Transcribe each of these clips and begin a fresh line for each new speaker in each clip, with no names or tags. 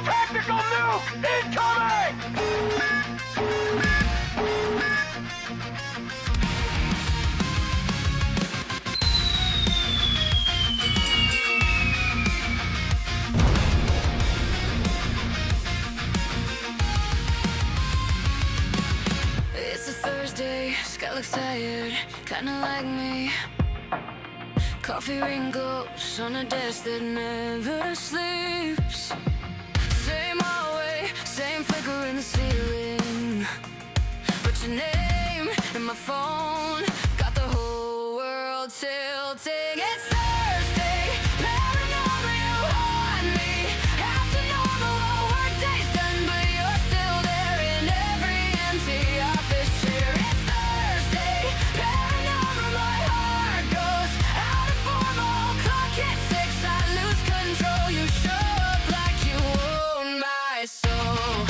Tactical nuke incoming!
It's a Thursday, sky looks tired, kinda like me. Coffee wrinkles on a desk that never sleeps. Same hallway, same flicker in the ceiling. But your name in my phone got the whole world tilting. It's Thursday, paranormal, you haunt me. After normal, all work day's done, but you're still there in every empty office chair. It's Thursday, paranormal, my heart goes out of formal. Clock hits 6, I lose control. You show up like you own my soul.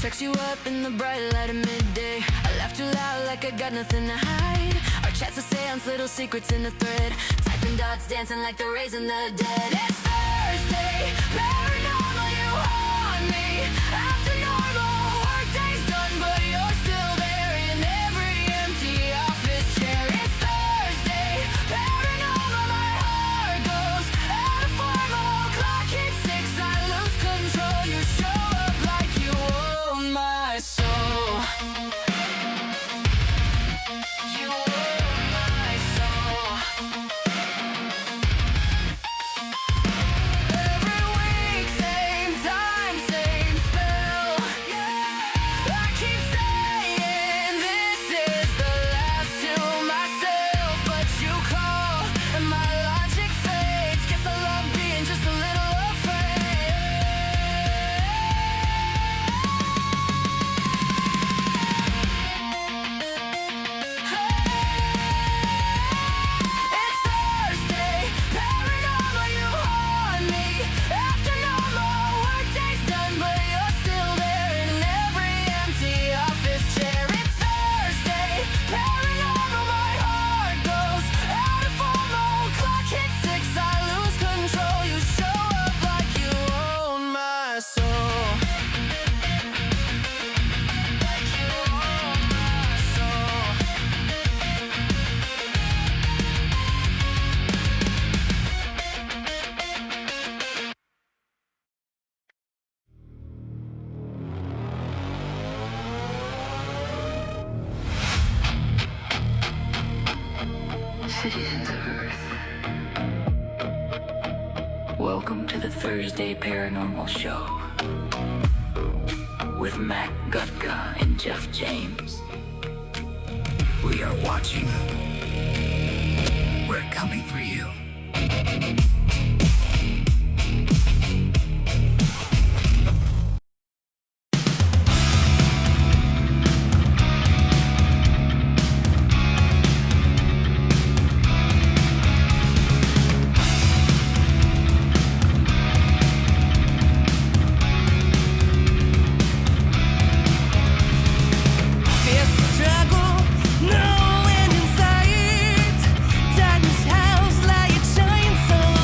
Text you up in the bright light of midday. I laugh too loud like I got nothing to hide. Our chats are seance, little secrets in the thread. Typing dots, dancing like the raising the dead. It's Thursday, paranormal, you haunt me. After normal, work day's done, but you're still there in every empty office chair. It's Thursday, paranormal, my heart goes out of formal. Clock hits 6, I lose control. You show up like you own my soul. You own my soul. Every week, same time, same spell. I keep saying this is the last to myself, but you call and my logic fades. Guess I love being just a little afraid. It's Thursday, paranormal, you haunt me. After normal, work day's done, but you're still there in every empty office chair. It's Thursday, paranormal, my heart goes out of formal. Clock hits 6, I lose control. You show up like you own my soul. Like you own my soul. Citizens of Earth, welcome to the Thursday Paranormal Show with Mac Gutka and Jeff James. We are watching. We're coming for you.
Fierce struggle, no end in sight. Darkness house like a giant soul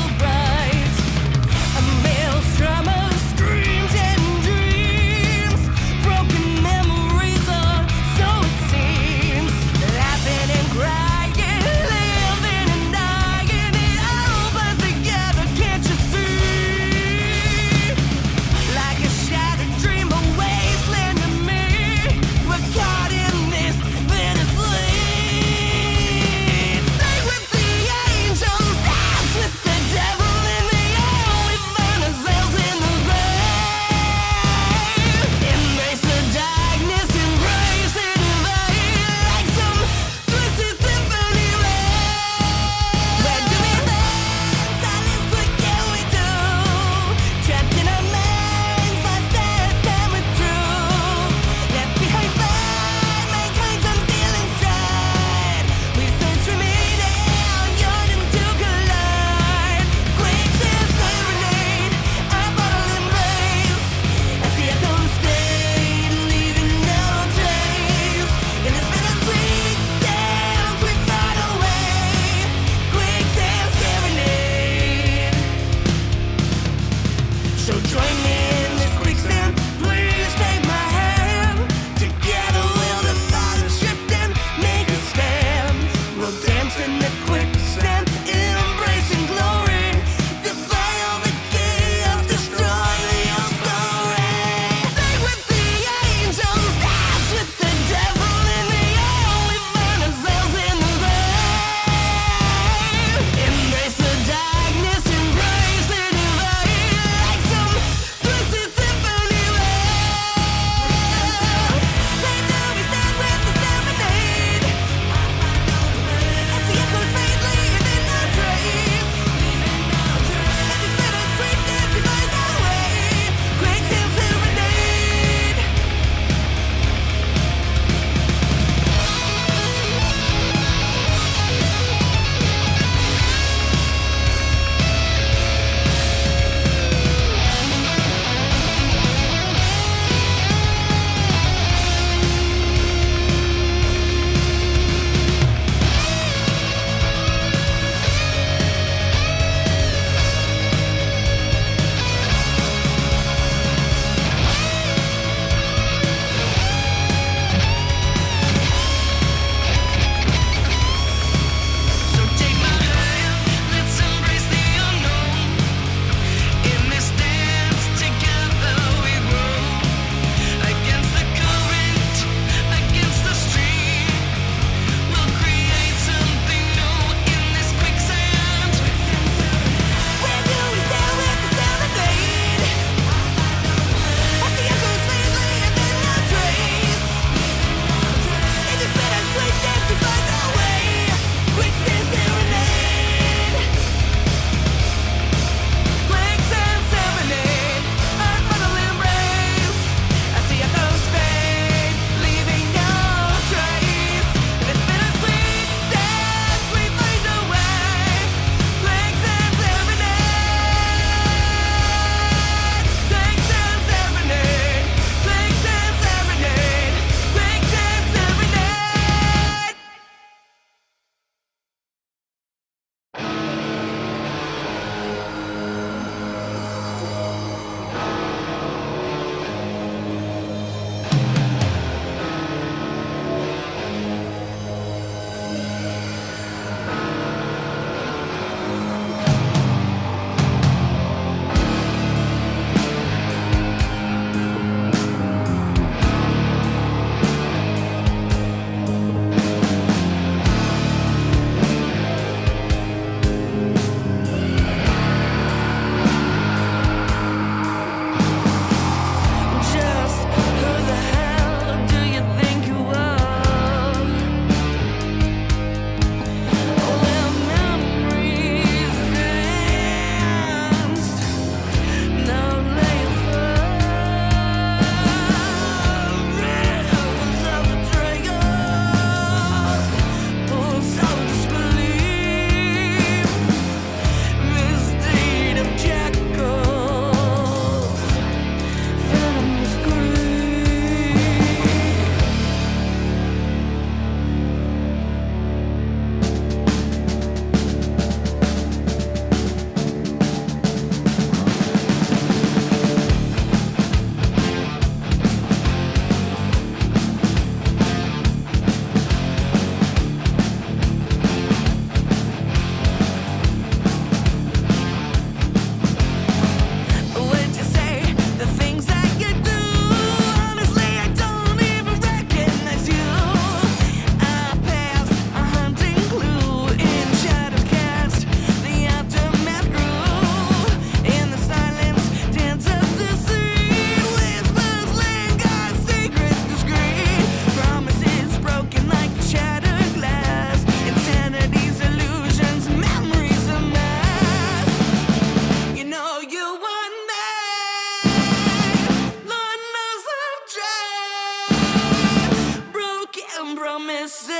broken promises.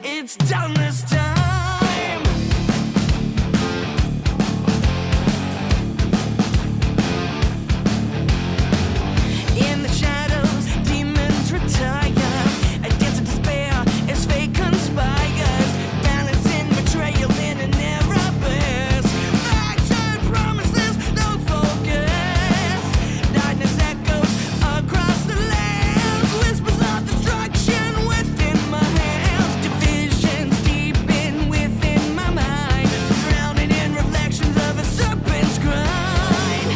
It's done this time. In the shadows, demons retire. A dance of despair as fate conspires. Balance in betrayal in an era burst. Fractured promises, no focus. Darkness echoes across the lands. Whispers of destruction within my hands. Divisions deepen within my mind. Drowning in reflections of a serpent's grind.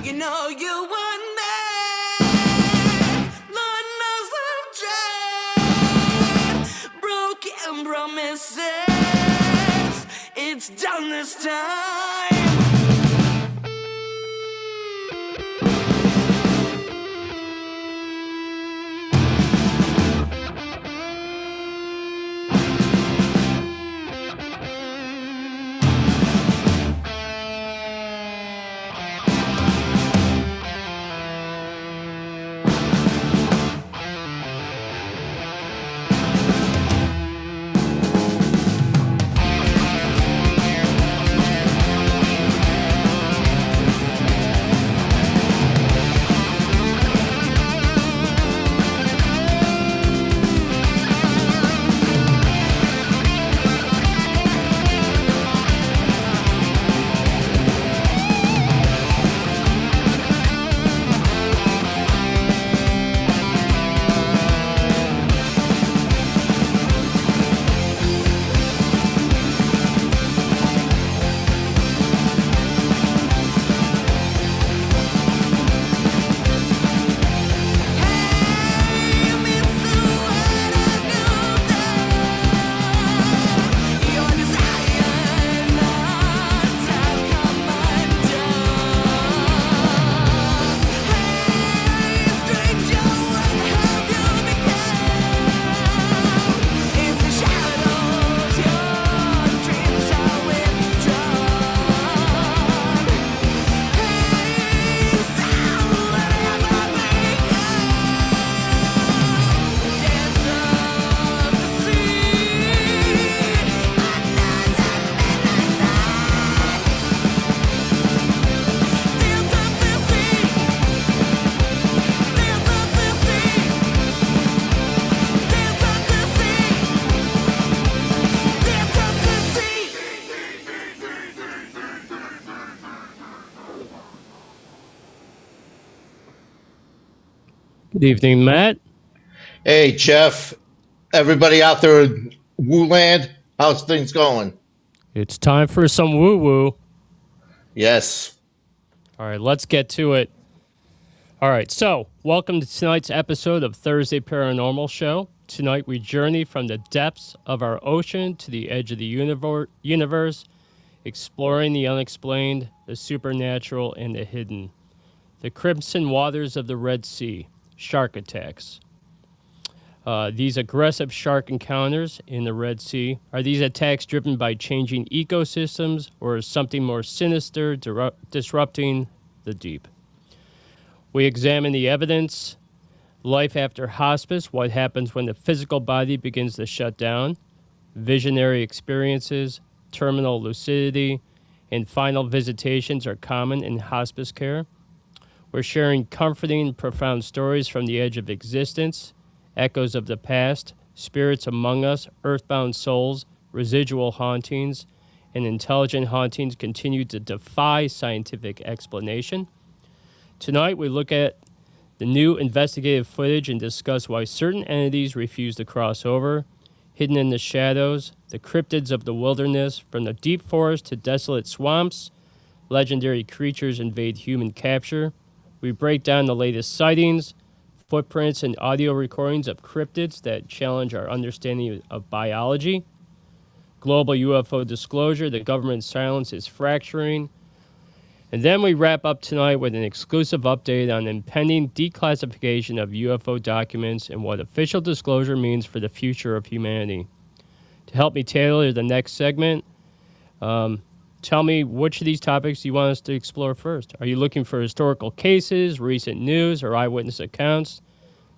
You know you won there. Lord knows I've tried. Broken promises. It's done this time.
Good evening, Matt.
Hey, Jeff. Everybody out there in Woo Land, how's things going?
It's time for some woo-woo.
Yes.
All right, let's get to it. All right, so welcome to tonight's episode of Thursday Paranormal Show. Tonight we journey from the depths of our ocean to the edge of the universe, exploring the unexplained, the supernatural, and the hidden. The crimson waters of the Red Sea, shark attacks. These aggressive shark encounters in the Red Sea, are these attacks driven by changing ecosystems, or is something more sinister disrupting the deep? We examine the evidence, life after hospice, what happens when the physical body begins to shut down, visionary experiences, terminal lucidity, and final visitations are common in hospice care. We're sharing comforting, profound stories from the edge of existence, echoes of the past, spirits among us, earthbound souls, residual hauntings, and intelligent hauntings continue to defy scientific explanation. Tonight, we look at the new investigative footage and discuss why certain entities refuse to cross over, hidden in the shadows, the cryptids of the wilderness, from the deep forest to desolate swamps, legendary creatures invade human capture. We break down the latest sightings, footprints, and audio recordings of cryptids that challenge our understanding of biology. Global UFO disclosure, the government's silence is fracturing. And then we wrap up tonight with an exclusive update on impending declassification of UFO documents and what official disclosure means for the future of humanity. To help me tailor the next segment, tell me which of these topics you want us to explore first. Are you looking for historical cases, recent news, or eyewitness accounts?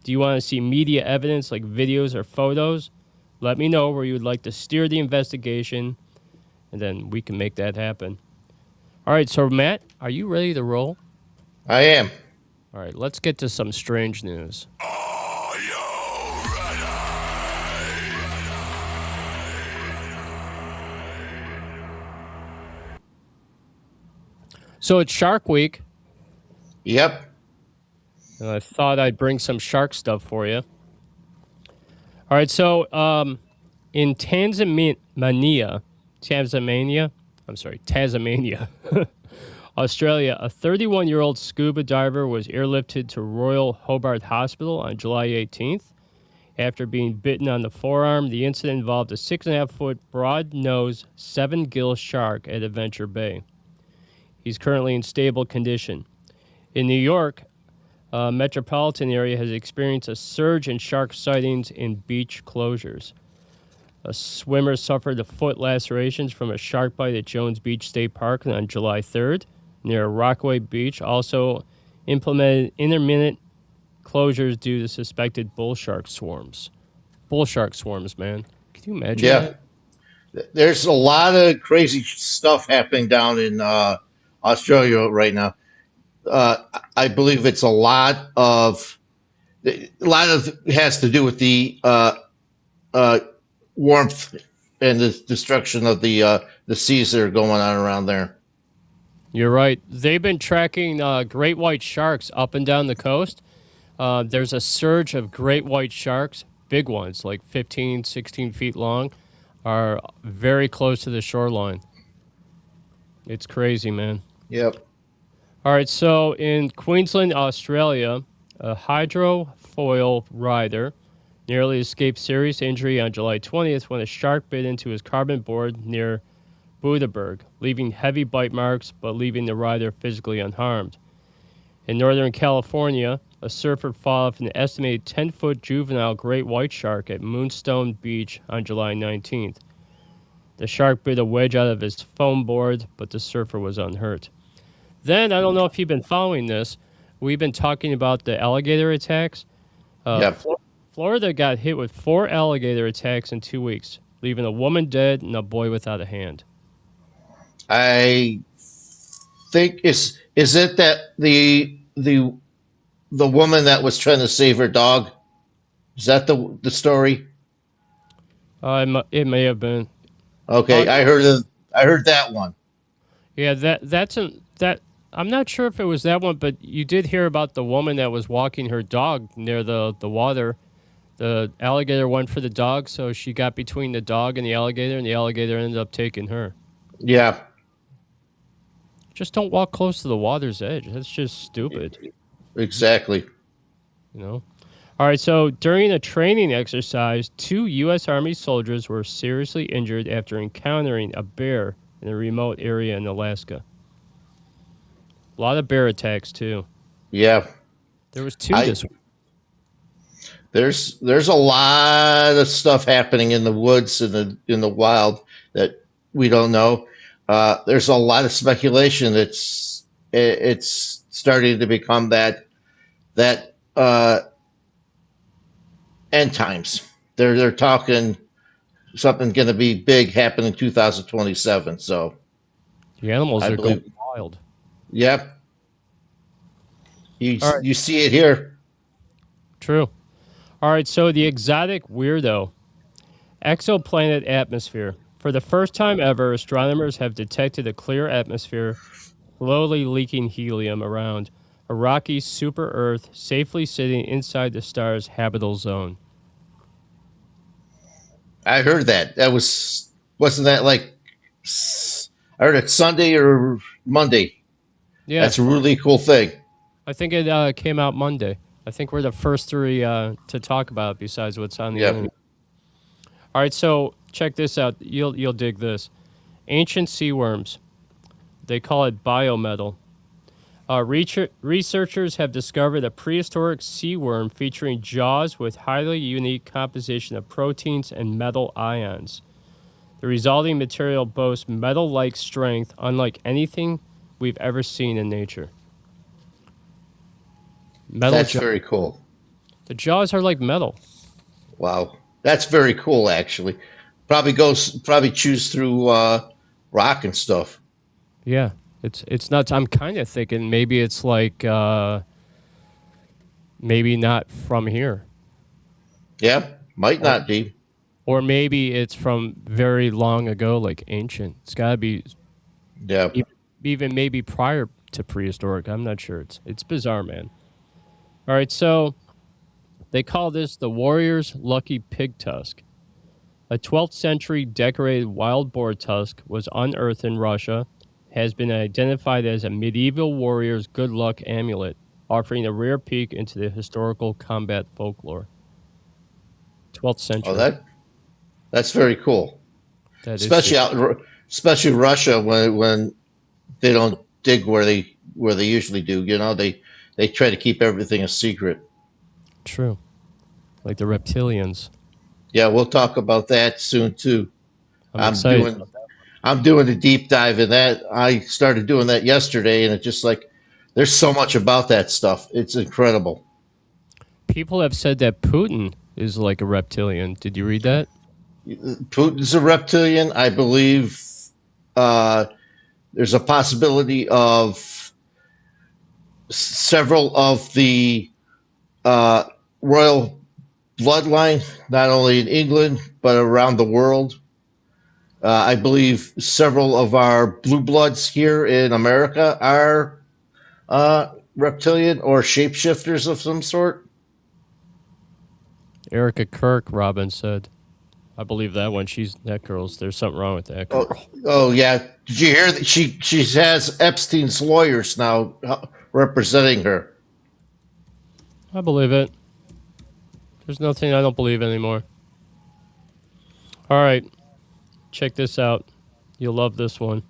Do you want to see media evidence like videos or photos? Let me know where you would like to steer the investigation, and then we can make that happen. All right, so Matt, are you ready to roll?
I am.
All right, let's get to some strange news. So it's Shark Week,
Yep.
and I thought I'd bring some shark stuff for you. All right, so in Tasmania, Australia, a 31-year-old scuba diver was airlifted to Royal Hobart Hospital on July 18th after being bitten on the forearm. The incident involved a 6.5-foot broad-nosed 7-gill shark at Adventure Bay. He's currently in stable condition. In New York, metropolitan area has experienced a surge in shark sightings in beach closures. A swimmer suffered foot lacerations from a shark bite at Jones Beach State Park on July 3rd near Rockaway Beach. Also implemented intermittent closures due to suspected bull shark swarms. Bull shark swarms, man. Can you imagine that?
There's a lot of crazy stuff happening down in Australia right now. I believe it's a lot of it has to do with the warmth and the destruction of the seas that are going on around there.
You're right. They've been tracking great white sharks up and down the coast. There's a surge of great white sharks, big ones, like 15, 16 feet long, are very close to the shoreline. It's crazy, man.
Yep.
All right, so in Queensland, Australia, a hydrofoil rider nearly escaped serious injury on July 20th when a shark bit into his carbon board near Bundaberg, leaving heavy bite marks but leaving the rider physically unharmed. In Northern California, a surfer fought off an estimated 10-foot juvenile great white shark at Moonstone Beach on July 19th. The shark bit a wedge out of his foam board, but the surfer was unhurt. Then, I don't know if you've been following this, we've been talking about the alligator attacks.
Yep.
Florida got hit with 4 alligator attacks in 2 weeks, leaving a woman dead and a boy without a hand.
I think is it that the woman that was trying to save her dog? Is that the story?
It may have been.
Okay, I heard that one.
Yeah, that I'm not sure if it was that one, but you did hear about the woman that was walking her dog near the water. The alligator went for the dog, so she got between the dog and the alligator ended up taking her.
Yeah.
Just don't walk close to the water's edge. That's just stupid.
Exactly.
You know? All right, so during a training exercise, 2 U.S. Army soldiers were seriously injured after encountering a bear in a remote area in Alaska. A lot of bear attacks, too.
Yeah.
There was 2 this week.
There's a lot of stuff happening in the woods and in the wild that we don't know. There's a lot of speculation. It's starting to become that end times. They're talking something going to be big happen in 2027. So
the animals are going wild.
Yep. You see it here.
True. All right, so the exotic weirdo. Exoplanet atmosphere. For the first time ever, astronomers have detected a clear atmosphere slowly leaking helium around a rocky super-Earth safely sitting inside the star's habitable zone.
I heard that. Wasn't that like, I heard it Sunday or Monday.
Yeah.
That's a really cool thing.
I think it came out Monday. I think we're the first 3 to talk about it besides what's on the internet. All right, so check this out. You'll dig this. Ancient sea worms. They call it biometal. Researchers have discovered a prehistoric sea worm featuring jaws with highly unique composition of proteins and metal ions. The resulting material boasts metal-like strength unlike anything we've ever seen in nature.
That's very cool.
The jaws are like metal.
Wow, that's very cool. Actually, probably chews through rock and stuff.
Yeah, it's nuts. I'm kind of thinking maybe it's like maybe not from here,
Yeah, might not be.
or maybe it's from very long ago, like ancient. It's got to be
Yeah.
even maybe prior to prehistoric. I'm not sure. It's bizarre, man. All right, so they call this the warrior's lucky pig tusk. A 12th century decorated wild boar tusk was unearthed in Russia, has been identified as a medieval warrior's good luck amulet, offering a rare peek into the historical combat folklore. 12th century.
Oh, that's very cool.
That is
Especially Russia when they don't dig where they usually do. You know, they try to keep everything a secret.
true. Like the reptilians.
Yeah, we'll talk about that soon too.
I'm excited.
I'm doing a deep dive in that. I started doing that yesterday, and it's just like there's so much about that stuff. It's incredible.
People have said that Putin is like a reptilian. Did you read that?
Putin's a reptilian. I believe there's a possibility of several of the royal bloodline, not only in England but around the world. I believe several of our blue bloods here in America are reptilian or shapeshifters of some sort.
Erica Kirk, Robin said. I believe that one. That girl's. There's something wrong with that girl.
Oh yeah. Did you hear that she has Epstein's lawyers now representing her?
I believe it. There's nothing I don't believe anymore. All right. Check this out. You'll love this one.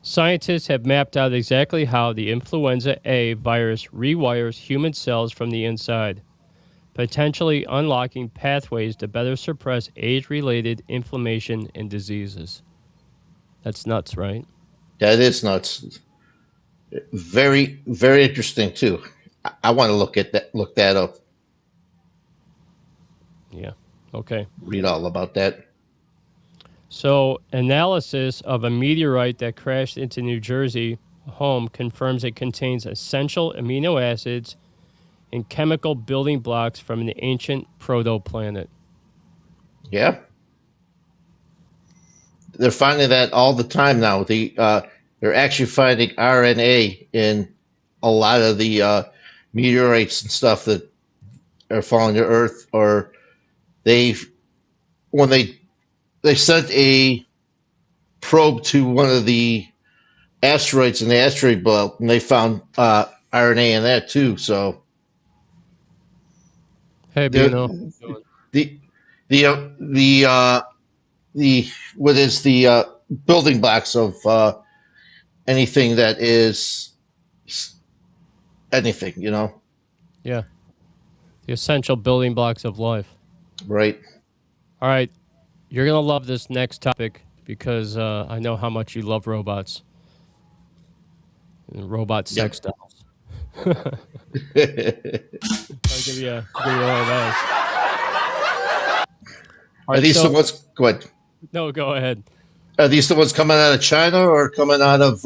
Scientists have mapped out exactly how the influenza A virus rewires human cells from the inside, potentially unlocking pathways to better suppress age-related inflammation and diseases. That's nuts, right?
That is nuts. Very, very interesting too. I want to look that up.
Yeah. Okay.
Read all about that.
So, analysis of a meteorite that crashed into New Jersey home confirms it contains essential amino acids and chemical building blocks from an ancient protoplanet.
Yeah. They're finding that all the time now. They're actually finding RNA in a lot of the meteorites and stuff that are falling to Earth, or when they sent a probe to one of the asteroids in the asteroid belt, and they found RNA in that too. So,
hey, Bruno.
the what is the building blocks of anything that is anything, you know?
Yeah. The essential building blocks of life.
Right.
All right. You're going to love this next topic because I know how much you love robots. And robot sex dolls. I'll give you one of those.
Are these the ones? Go ahead.
No, go ahead.
Are these the ones coming out of China or coming out of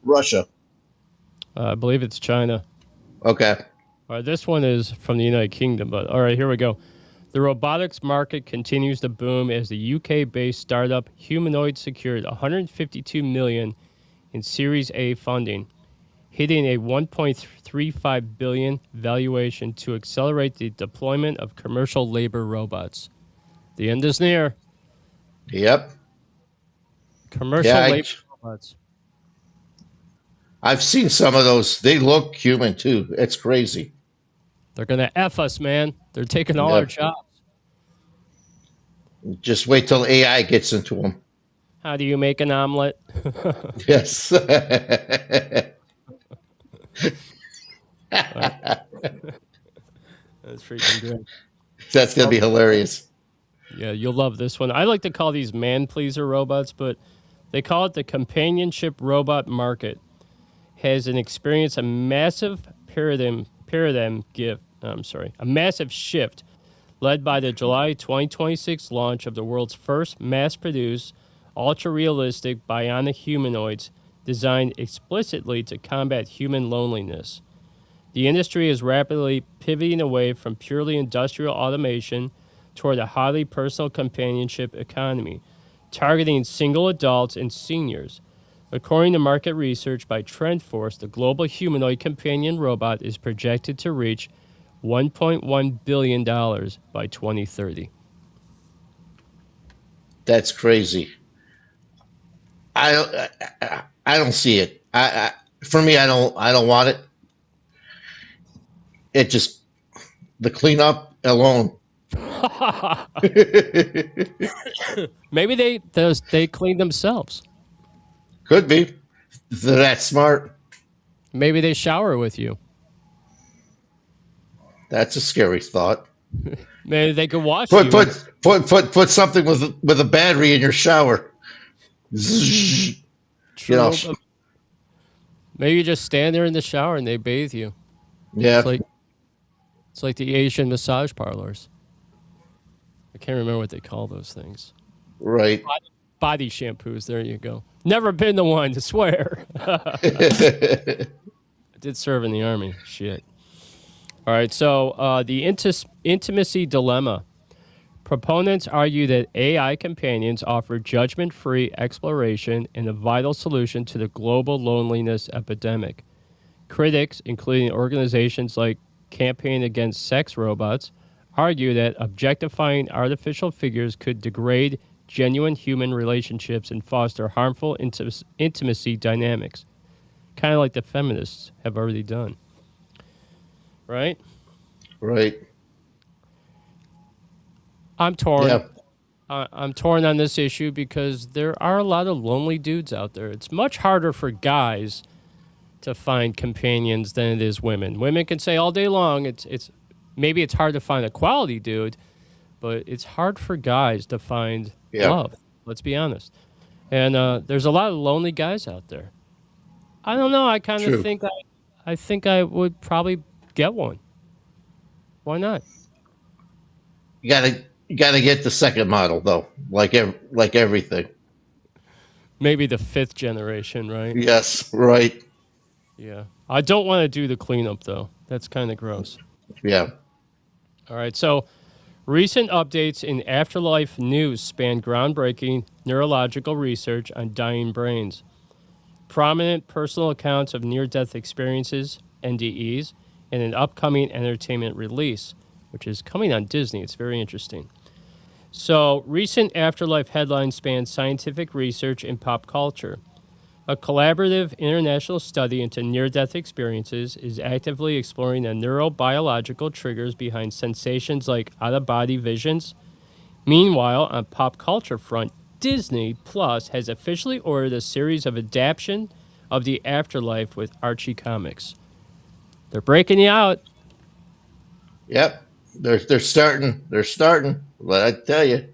Russia?
I believe it's China.
Okay.
All right, this one is from the United Kingdom, but all right, here we go. The robotics market continues to boom as the UK-based startup Humanoid secured $152 million in Series A funding, hitting a $1.35 billion valuation to accelerate the deployment of commercial labor robots. The end is near.
Yep.
Commercial labor robots.
I've seen some of those. They look human too. It's crazy.
They're going to F us, man. They're taking all our jobs.
Just wait till AI gets into them.
How do you make an omelet?
Yes.
That's freaking good.
That's going to be hilarious.
Yeah, you'll love this one. I like to call these man-pleaser robots, but they call it the companionship robot market. Has an experience a massive paradigm a massive shift led by the July 2026 launch of the world's first mass-produced, ultra-realistic bionic humanoids designed explicitly to combat human loneliness. The industry is rapidly pivoting away from purely industrial automation toward a highly personal companionship economy, targeting single adults and seniors. According to market research by TrendForce, the global humanoid companion robot is projected to reach $1.1 billion by 2030.
That's crazy. I don't see it. For me, I don't want it. It just the cleanup alone.
Maybe they clean themselves.
Could be. If they're that smart.
Maybe they shower with you.
That's a scary thought.
Maybe they could wash
Put
you.
put something with a battery in your shower. Zzz.
True,
You know.
but maybe you just stand there in the shower and they bathe you.
Yeah.
It's like the Asian massage parlors. I can't remember what they call those things.
Right.
Body shampoos. There you go. Never been the one, to swear. I did serve in the Army. Shit. All right, so the intimacy dilemma. Proponents argue that AI companions offer judgment-free exploration and a vital solution to the global loneliness epidemic. Critics, including organizations like Campaign Against Sex Robots, argue that objectifying artificial figures could degrade genuine human relationships and foster harmful intimacy dynamics, kind of like the feminists have already done. Right?
Right.
I'm torn.
Yeah.
I'm torn on this issue because there are a lot of lonely dudes out there. It's much harder for guys to find companions than it is women. Women can say all day long it's maybe it's hard to find a quality dude, but it's hard for guys to find love. Let's be honest. And there's a lot of lonely guys out there. I don't know. I kind of think I think I would probably get one. Why not?
You gotta get the second model though, like everything.
Maybe the 5th generation, right?
Yes, right.
Yeah. I don't want to do the cleanup though. That's kind of gross.
Yeah.
All right. So recent updates in afterlife news span groundbreaking neurological research on dying brains. Prominent personal accounts of near-death experiences, NDEs, and an upcoming entertainment release, which is coming on Disney. It's very interesting. So, recent afterlife headlines span scientific research and pop culture. A collaborative international study into near-death experiences is actively exploring the neurobiological triggers behind sensations like out-of-body visions. Meanwhile, on pop culture front, Disney Plus has officially ordered a series of adaptation of the afterlife with Archie Comics. They're breaking you out.
Yep. They're starting. They're starting. But I tell you,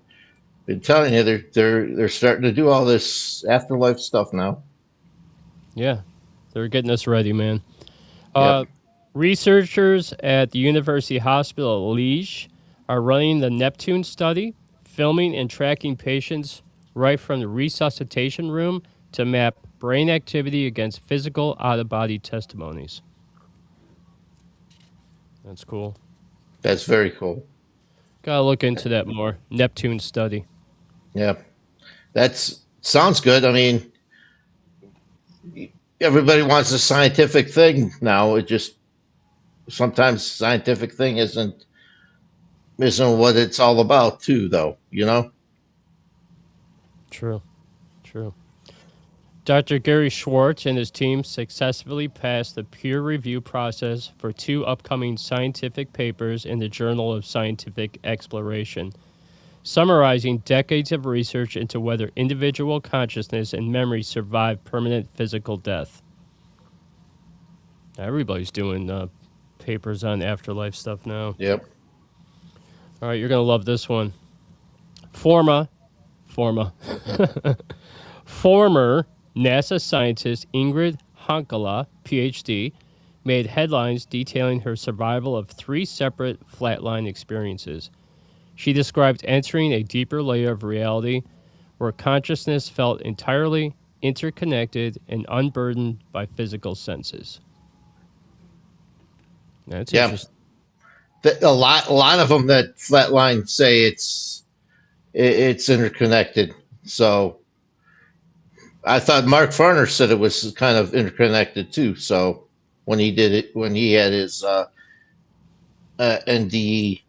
been telling you, they're starting to do all this afterlife stuff now.
Yeah, they're getting us ready, man.
Yep.
Researchers at the University Hospital Liège are running the Neptune study, filming and tracking patients right from the resuscitation room to map brain activity against physical out-of-body testimonies. That's cool.
That's very cool.
Gotta look into that more. Neptune study.
Yeah. Sounds good. I mean, everybody wants a scientific thing now. It just sometimes scientific thing isn't what it's all about too, though, you know?
True. Dr. Gary Schwartz and his team successfully passed the peer review process for 2 upcoming scientific papers in the Journal of Scientific Exploration, summarizing decades of research into whether individual consciousness and memory survive permanent physical death. Everybody's doing papers on afterlife stuff now.
Yep.
All right, you're going to love this one. Former NASA scientist Ingrid Hankala, PhD, made headlines detailing her survival of 3 separate flatline experiences. She described entering a deeper layer of reality where consciousness felt entirely interconnected and unburdened by physical senses. That's interesting.
A lot of them that flatline say it's interconnected. So I thought Mark Farner said it was kind of interconnected too. So when he did it, when he had his NDE.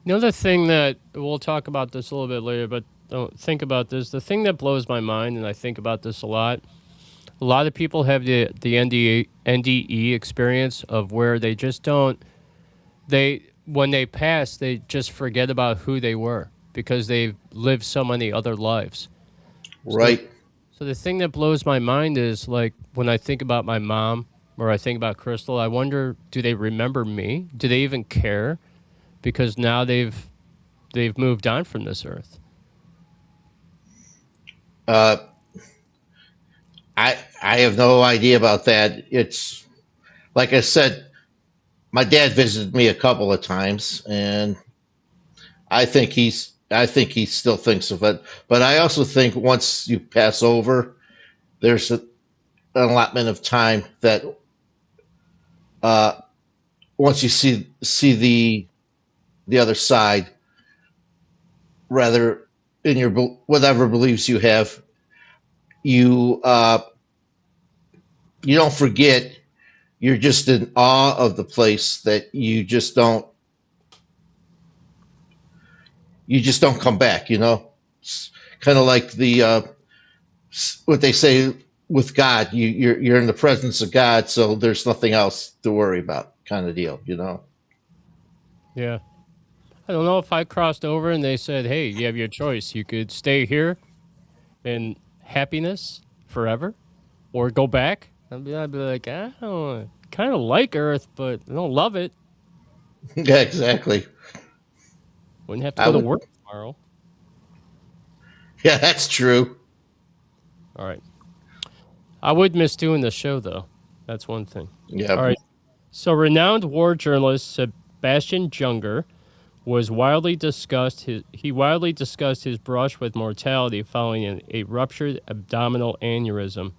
You know, the thing that we'll talk about this a little bit later, but don't think about this. The thing that blows my mind, and I think about this a lot of people have the NDE experience of where they just don't, when they pass, they just forget about who they were because they've lived so many other lives.
Right.
So the thing that blows my mind is, like, when I think about my mom or I think about Crystal, I wonder, do they remember me? Do they even care? Because now they've moved on from this earth.
I have no idea about that. It's like I said, my dad visited me a couple of times, and I think he still thinks of it. But I also think once you pass over, there's an allotment of time that once you see the other side, rather in your whatever beliefs you have, you don't forget. You're just in awe of the place that you just don't come back. You know, it's kind of like the what they say with God. You're in the presence of God, so there's nothing else to worry about, kind of deal. You know.
Yeah. I don't know if I crossed over and they said, hey, you have your choice. You could stay here in happiness forever or go back. I'd be like, I don't kind of like Earth, but I don't love it.
Yeah, exactly.
Wouldn't have to go to work tomorrow.
Yeah, that's true.
All right. I would miss doing the show, though. That's one thing.
Yeah.
All right. So renowned war journalist Sebastian Junger wildly discussed his brush with mortality following a ruptured abdominal aneurysm.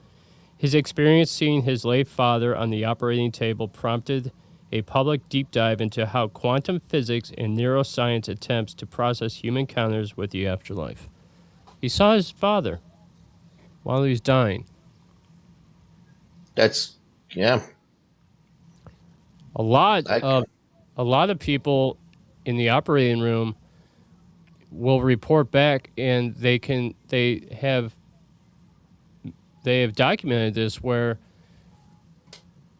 His experience seeing his late father on the operating table prompted a public deep dive into how quantum physics and neuroscience attempts to process human encounters with the afterlife. He saw his father while he was dying.
That's, yeah.
A lot of people in the operating room will report back, and they have documented this where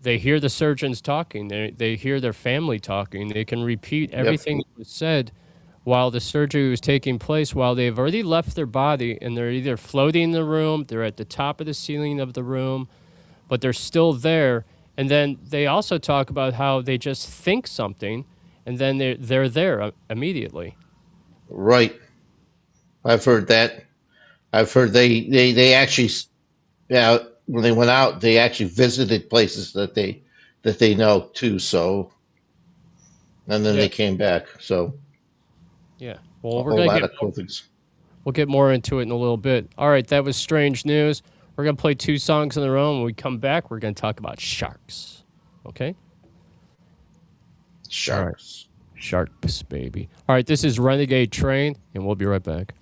they hear the surgeons talking, they hear their family talking, they can repeat everything that was said while the surgery was taking place, while they've already left their body, and they're either floating in the room, they're at the top of the ceiling of the room, but they're still there. And then they also talk about how they just think something, and then they're there immediately.
Right. I've heard that. I've heard they actually, yeah, when they went out, they actually visited places that they know too. So, and then they came back. So,
yeah. Well, we'll get more into it in a little bit. All right, that was strange news. We're gonna play 2 songs in a row, and when we come back, we're gonna talk about sharks. Okay.
Sharks.
Right. Sharks, baby. All right, this is Renegade Train, and we'll be right back.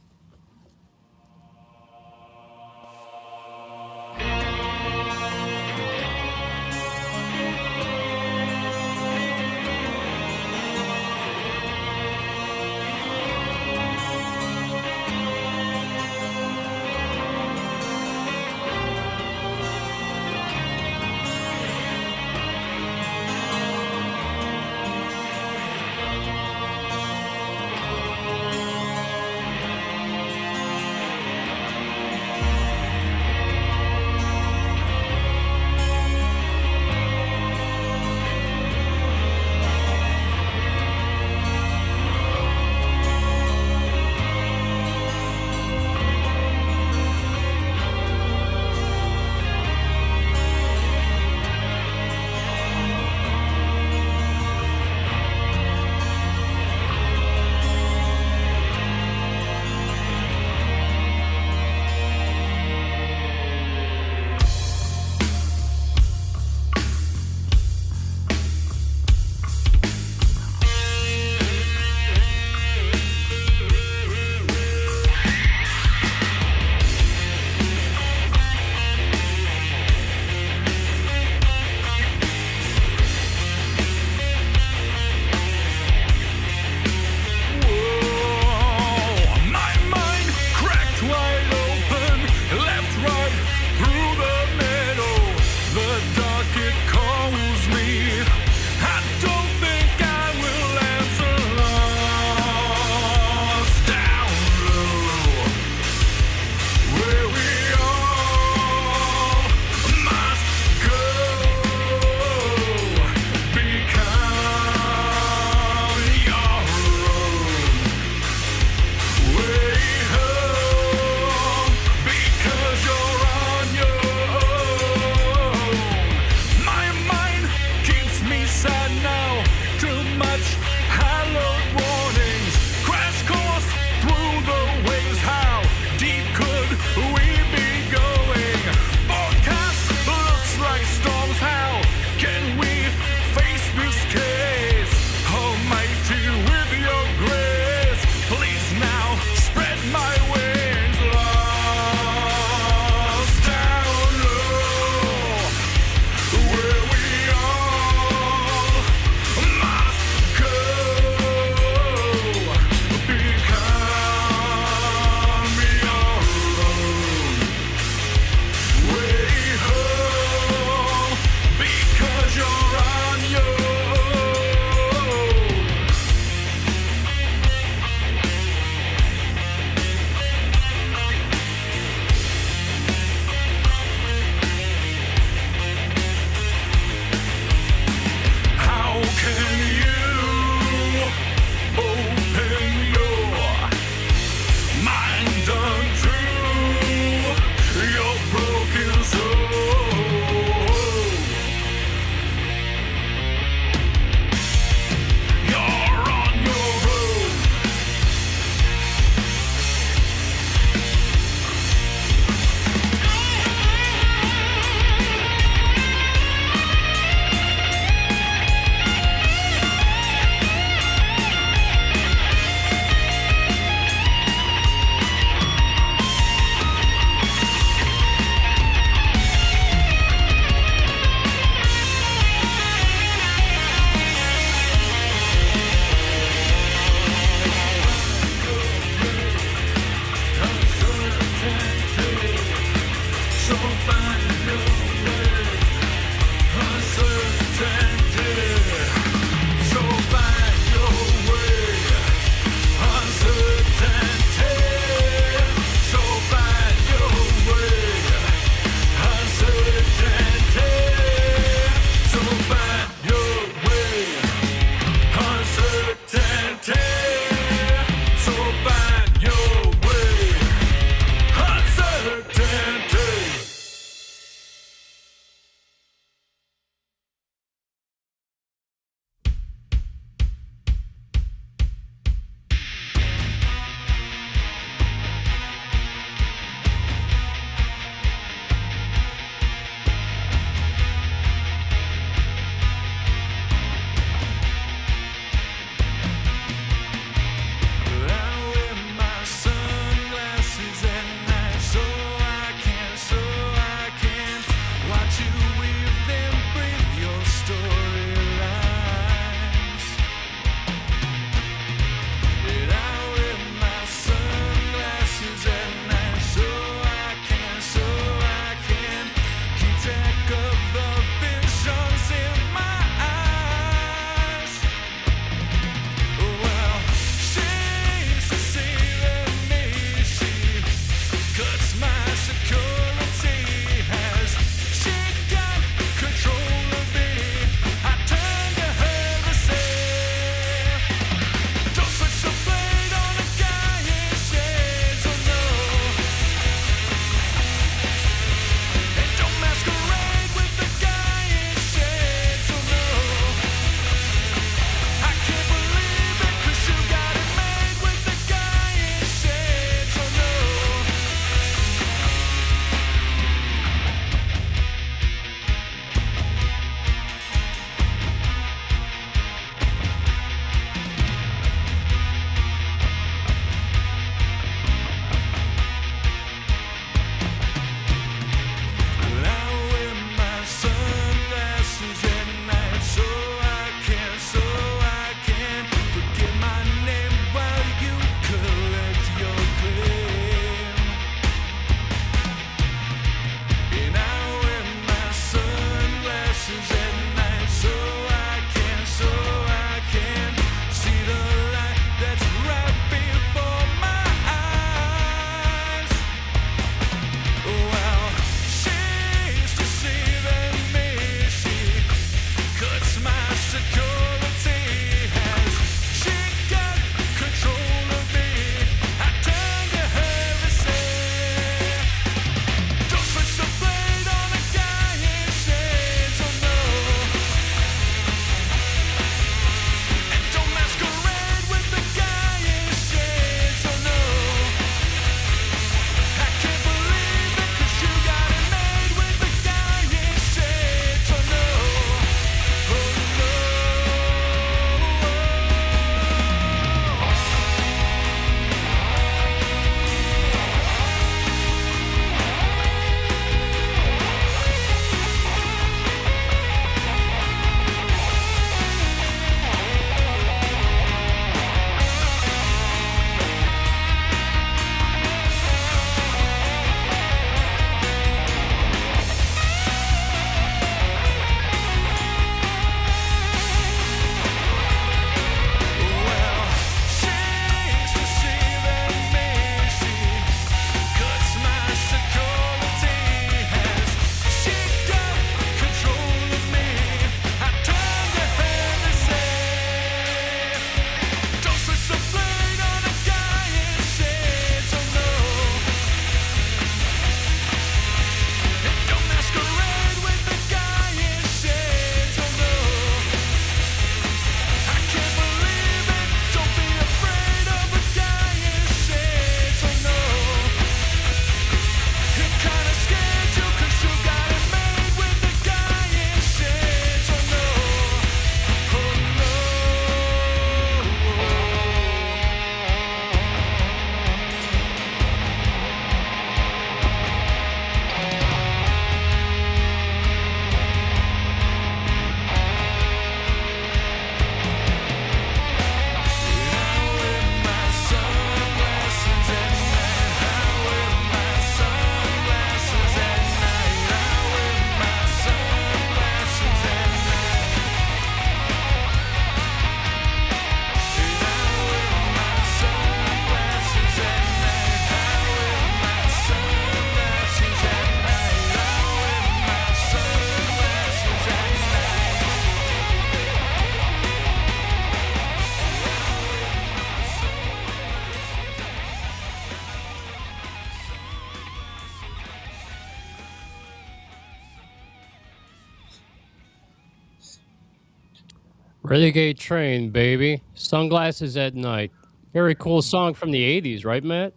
Renegade Train, baby. Sunglasses at night. Very cool song from the 80s, right, Matt?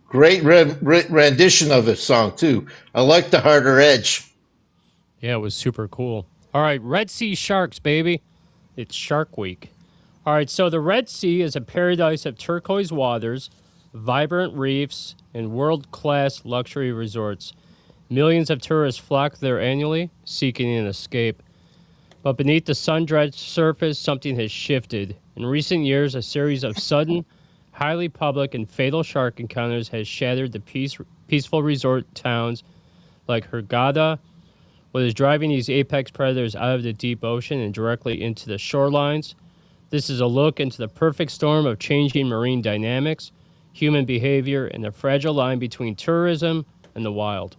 Great rendition of the song, too. I like the harder edge.
Yeah, it was super cool. All right, Red Sea sharks, baby. It's Shark Week. All right, so the Red Sea is a paradise of turquoise waters, vibrant reefs, and world-class luxury resorts. Millions of tourists flock there annually, seeking an escape. But beneath the sun-drenched surface, something has shifted. In recent years, a series of sudden, highly public, and fatal shark encounters has shattered the peaceful resort towns like Hurghada. What is driving these apex predators out of the deep ocean and directly into the shorelines? This is a look into the perfect storm of changing marine dynamics, human behavior, and the fragile line between tourism and the wild.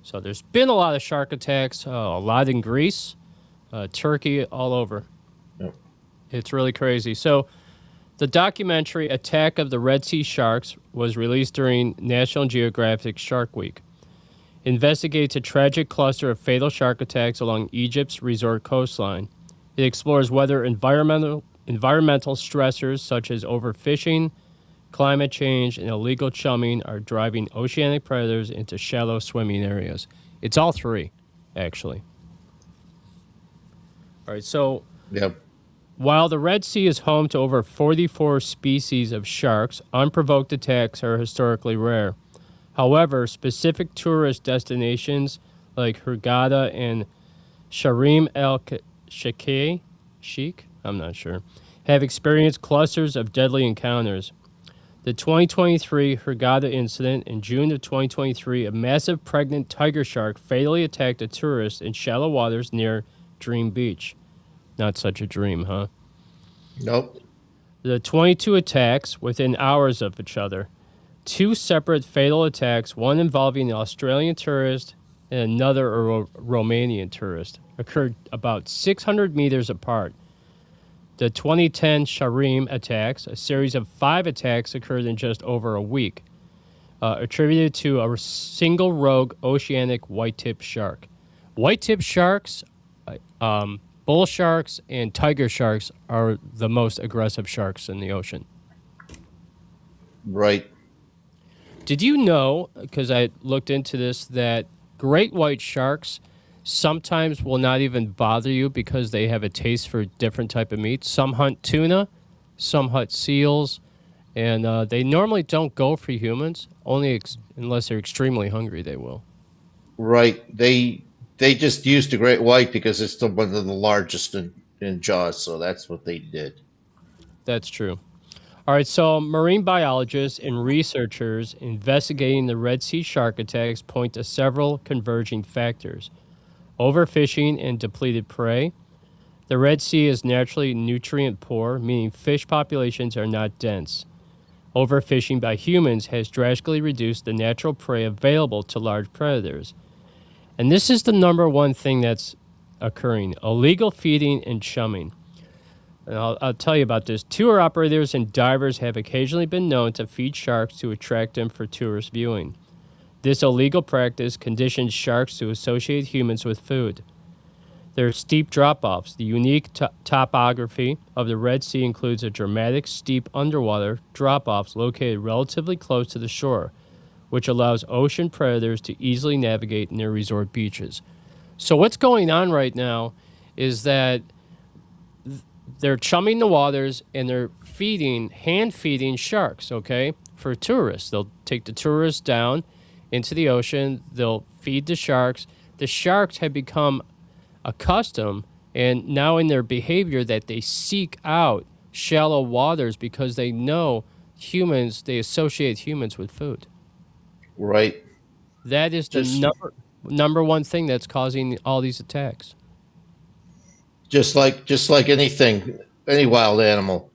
So there's been a lot of shark attacks, a lot in Greece, Turkey, all over.
Yep.
It's really crazy. So the documentary Attack of the Red Sea Sharks was released during National Geographic Shark Week. Investigates a tragic cluster of fatal shark attacks along Egypt's resort coastline. It explores whether environmental stressors such as overfishing, climate change, and illegal chumming are driving oceanic predators into shallow swimming areas. It's all three, actually. All right, so
Yep.
while the Red Sea is home to over 44 species of sharks, unprovoked attacks are historically rare. However, specific tourist destinations like Hurghada and Sharm el-Sheikh, I'm not sure, have experienced clusters of deadly encounters. The 2023 Hurghada incident in June of 2023, a massive pregnant tiger shark fatally attacked a tourist in shallow waters near Dream Beach. Not such a dream, huh?
Nope.
The 22 attacks within hours of each other. Two separate fatal attacks, one involving an Australian tourist and another a Romanian tourist, occurred about 600 meters apart. The 2010 Sharm attacks, a series of 5 attacks, occurred in just over a week, attributed to a single rogue oceanic white-tip shark. White-tip sharks, bull sharks, and tiger sharks are the most aggressive sharks in the ocean.
Right.
Did you know, because I looked into this, that great white sharks sometimes will not even bother you because they have a taste for different type of meat? Some hunt tuna, some hunt seals, and they normally don't go for humans, only unless they're extremely hungry they will.
Right. They just used a great white because it's still one of the largest in jaws, so that's what they did.
That's true. All right, so marine biologists and researchers investigating the Red Sea shark attacks point to several converging factors. Overfishing and depleted prey. The Red Sea is naturally nutrient poor, meaning fish populations are not dense. Overfishing by humans has drastically reduced the natural prey available to large predators. And this is the number one thing that's occurring: illegal feeding and chumming. And I'll tell you about this. Tour operators and divers have occasionally been known to feed sharks to attract them for tourist viewing. This illegal practice conditions sharks to associate humans with food. There are steep drop-offs. The unique topography of the Red Sea includes a dramatic, steep underwater drop-offs located relatively close to the shore, which allows ocean predators to easily navigate near resort beaches. So what's going on right now is that they're chumming the waters and they're hand-feeding sharks, okay, for tourists. They'll take the tourists down into the ocean. They'll feed the sharks. The sharks have become accustomed, and now in their behavior, that they seek out shallow waters because they know humans, they associate humans with food.
Right.
That is the number one thing that's causing all these attacks.
Just like anything, any wild animal,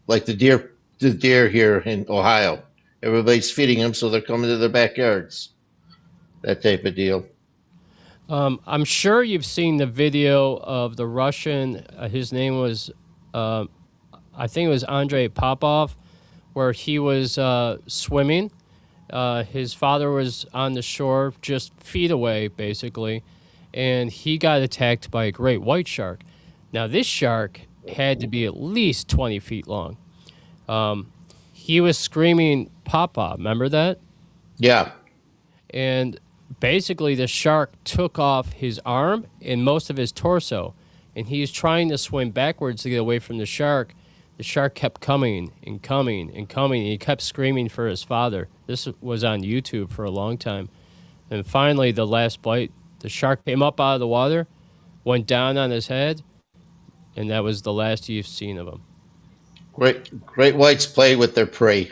like the deer here in Ohio. Everybody's feeding them, so they're coming to their backyards. That type of deal.
I'm sure you've seen the video of the Russian. His name was, I think it was Andrei Popov, where he was swimming. His father was on the shore, just feet away, basically, and he got attacked by a great white shark. Now, this shark had to be at least 20 feet long. He was screaming, Papa, remember that?
Yeah.
And basically, the shark took off his arm and most of his torso, and he was trying to swim backwards to get away from the shark. The shark kept coming and coming and coming, and he kept screaming for his father. This was on YouTube for a long time. And finally, the last bite, the shark came up out of the water, went down on his head, and that was the last you've seen of him.
Great whites play with their prey.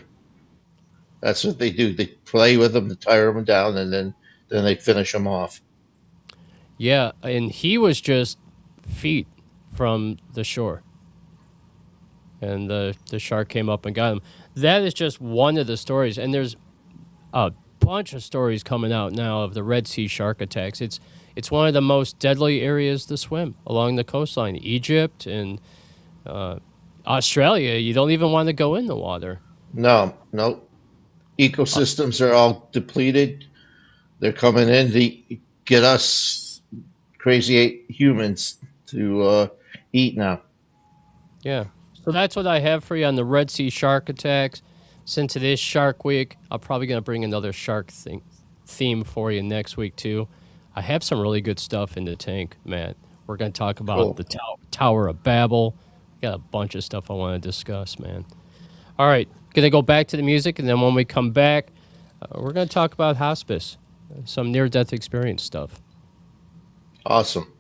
That's what they do. They play with them to tire them down, and then they finish them off.
Yeah, and he was just feet from the shore. And the shark came up and got him. That is just one of the stories. And there's a bunch of stories coming out now of the Red Sea shark attacks. It's one of the most deadly areas to swim along the coastline. Egypt and Australia, you don't even want to go in the water.
No. Ecosystems are all depleted. They're coming in to get us crazy humans to eat now.
Yeah. So that's what I have for you on the Red Sea shark attacks. Since it is Shark Week, I'm probably going to bring another shark theme for you next week, too. I have some really good stuff in the tank, man. We're going to talk about the Tower of Babel. Got a bunch of stuff I want to discuss, man. All right. Going to go back to the music, and then when we come back, we're going to talk about hospice, some near-death experience stuff.
Awesome.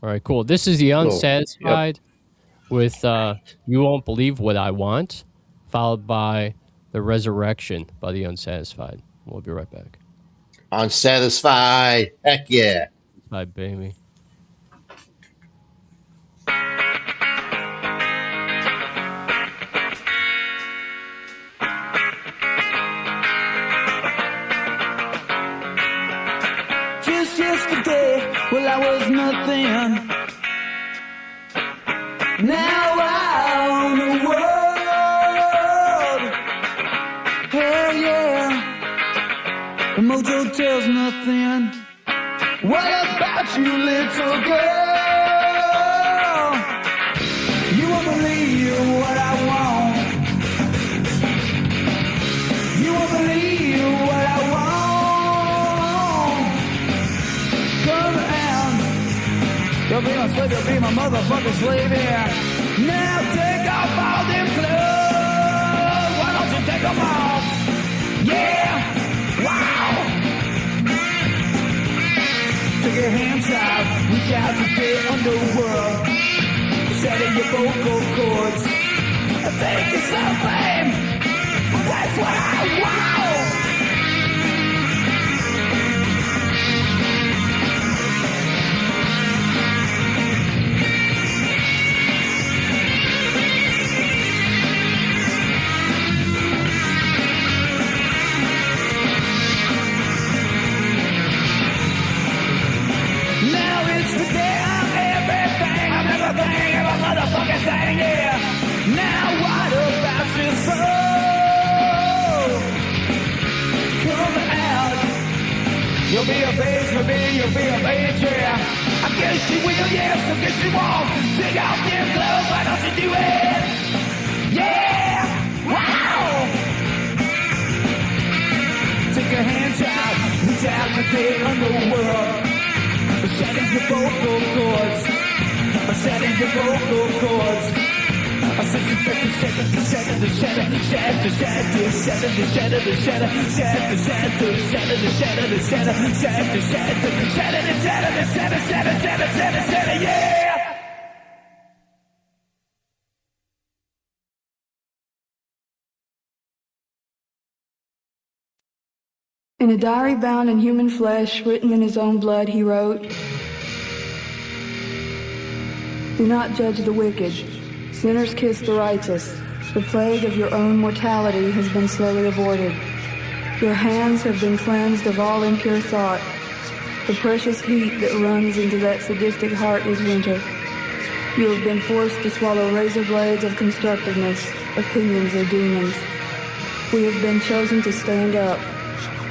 All right, cool. This is The Unsatisfied with You Won't Believe What I Want, followed by The Resurrection by The Unsatisfied. We'll be right back.
Unsatisfied. Heck yeah.
Bye, baby.
Just yesterday, well, I was nothing. Now I own the world. Hell yeah. The mojo tells nothing. What about you, little girl? You won't believe what I want. You won't believe what I want. Come around. You'll be my slave, you'll be my motherfucking slave, yeah. Now take off all them clothes. Why don't you take them off? Yeah. Wow. Take your hands out, reach out to the underworld. Set in your vocal cords. Take yourself fame. That's what I want. Now it's the day I'm everything, every motherfucking thing, yeah. Now what about your soul? Come out. You'll be a bitch for me, you'll be a bitch, yeah. I guess you will, yes, I guess you won't. Take off your clothes, why don't you do it? Yeah! Wow! Take your hands out, reach out to the underworld. Setting your vocal cords. Setting your vocal cords. Yeah!
In a diary bound in human flesh, written in his own blood, he wrote, "Do not judge the wicked. Sinners kiss the righteous. The plague of your own mortality has been slowly aborted. Your hands have been cleansed of all impure thought. The precious heat that runs into that sadistic heart is winter. You have been forced to swallow razor blades of constructiveness. Opinions are demons. We have been chosen to stand up,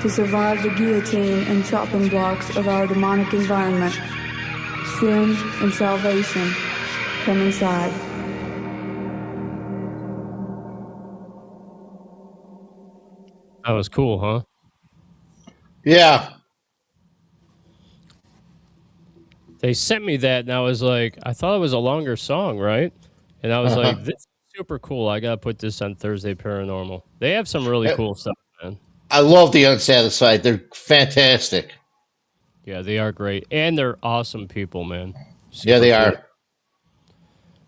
to survive the guillotine and chopping blocks of our demonic environment. Sin and salvation. Come inside.
That was cool, huh?
Yeah.
They sent me that, and I was like, I thought it was a longer song, right? And I was
Uh-huh.
like, this is super cool. I got to put this on Thursday Paranormal. They have some really cool stuff, man.
I love the Unsatisfied. They're fantastic.
Yeah, they are great. And they're awesome people, man.
Yeah, they
cool.
are.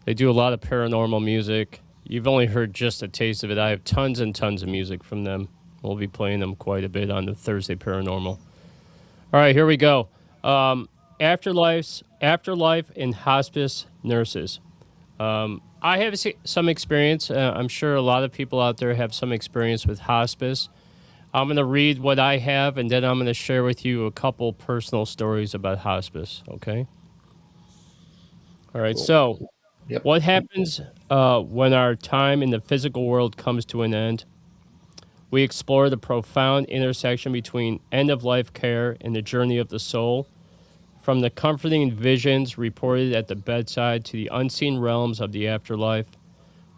They do a lot of paranormal music. You've only heard just a taste of it. I have tons and tons of music from them. We'll be playing them quite a bit on the Thursday Paranormal. All right, here we go. Afterlife and hospice nurses. I have some experience. I'm sure a lot of people out there have some experience with hospice. I'm going to read what I have, and then I'm going to share with you a couple personal stories about hospice, okay? All right, so
Yep.
what happens when our time in the physical world comes to an end? We explore the profound intersection between end-of-life care and the journey of the soul, from the comforting visions reported at the bedside to the unseen realms of the afterlife.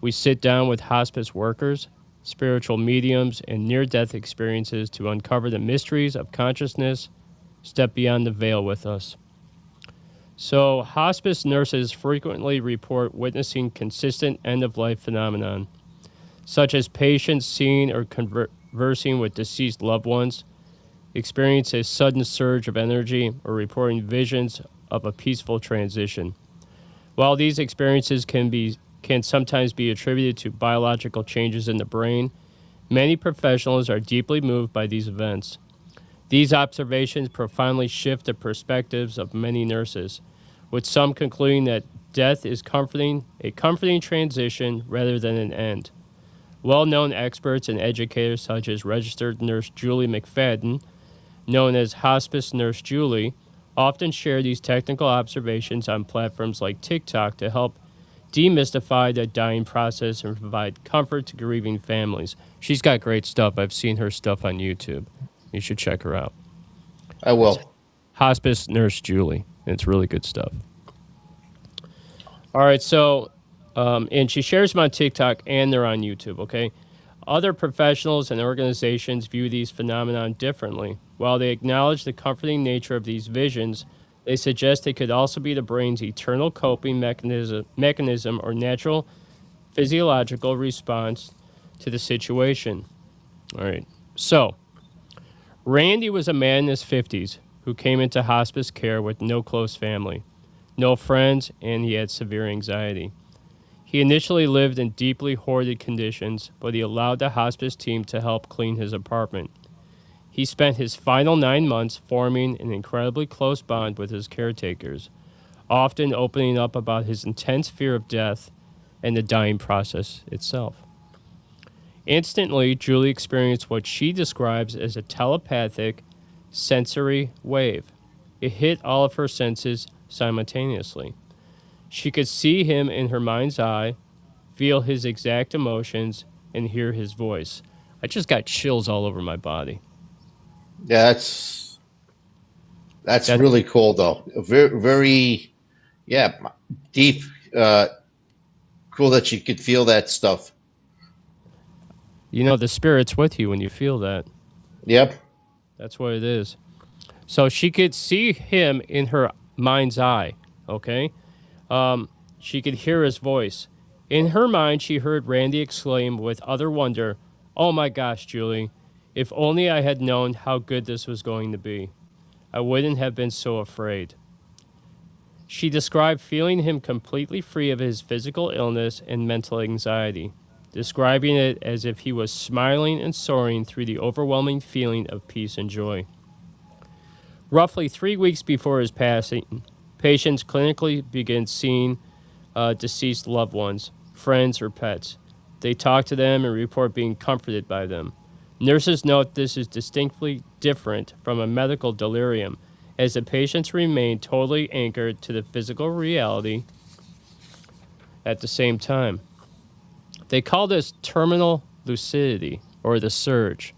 We sit down with hospice workers, spiritual mediums, and near-death experiences to uncover the mysteries of consciousness, step beyond the veil with us. So, hospice nurses frequently report witnessing consistent end-of-life phenomenon, such as patients seeing or conversing with deceased loved ones, experience a sudden surge of energy, or reporting visions of a peaceful transition. While these experiences can sometimes be attributed to biological changes in the brain, many professionals are deeply moved by these events. These observations profoundly shift the perspectives of many nurses, with some concluding that death is a comforting transition rather than an end. Well-known experts and educators such as registered nurse Julie McFadden, known as Hospice Nurse Julie, often share these technical observations on platforms like TikTok to help demystify the dying process and provide comfort to grieving families. She's got great stuff. I've seen her stuff on YouTube. You should check her out.
I will.
Hospice Nurse Julie. It's really good stuff. All right, so, and she shares them on TikTok and they're on YouTube, okay? Other professionals and organizations view these phenomena differently. While they acknowledge the comforting nature of these visions, they suggest they could also be the brain's eternal coping mechanism or natural physiological response to the situation. All right, so Randy was a man in his 50s who came into hospice care with no close family, no friends, and he had severe anxiety. He initially lived in deeply hoarded conditions, but he allowed the hospice team to help clean his apartment. He spent his final 9 months forming an incredibly close bond with his caretakers, often opening up about his intense fear of death and the dying process itself. Instantly, Julie experienced what she describes as a telepathic sensory wave. It hit all of her senses simultaneously. She could see him in her mind's eye, feel his exact emotions, and hear his voice. I just got chills all over my body.
Yeah, that's really cool, though. Very, very, yeah, deep. Cool that you could feel that stuff.
You know, the spirit's with you when you feel that.
Yep.
That's what it is. So she could see him in her mind's eye, okay? She could hear his voice. In her mind, she heard Randy exclaim with utter wonder, "Oh my gosh, Julie, if only I had known how good this was going to be. I wouldn't have been so afraid." She described feeling him completely free of his physical illness and mental anxiety, describing it as if he was smiling and soaring through the overwhelming feeling of peace and joy. Roughly 3 weeks before his passing, patients clinically begin seeing deceased loved ones, friends, or pets. They talk to them and report being comforted by them. Nurses note this is distinctly different from a medical delirium, as the patients remain totally anchored to the physical reality at the same time. They call this terminal lucidity, or the surge.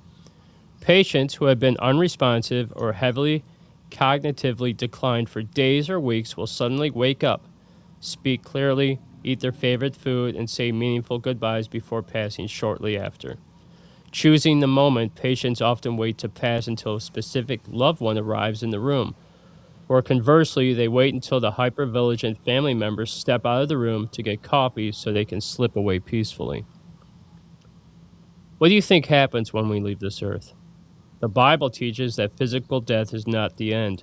Patients who have been unresponsive or heavily cognitively declined for days or weeks will suddenly wake up, speak clearly, eat their favorite food, and say meaningful goodbyes before passing shortly after. Choosing the moment, patients often wait to pass until a specific loved one arrives in the room. Or conversely, they wait until the hyper-vigilant family members step out of the room to get coffee so they can slip away peacefully. What do you think happens when we leave this earth? The Bible teaches that physical death is not the end,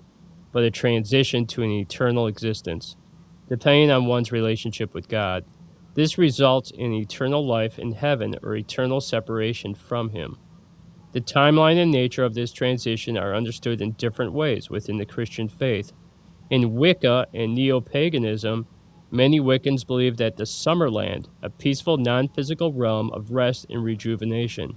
but a transition to an eternal existence. Depending on one's relationship with God, this results in eternal life in heaven or eternal separation from Him. The timeline and nature of this transition are understood in different ways within the Christian faith. In Wicca and neo-paganism, many Wiccans believe that the Summerland, a peaceful non-physical realm of rest and rejuvenation.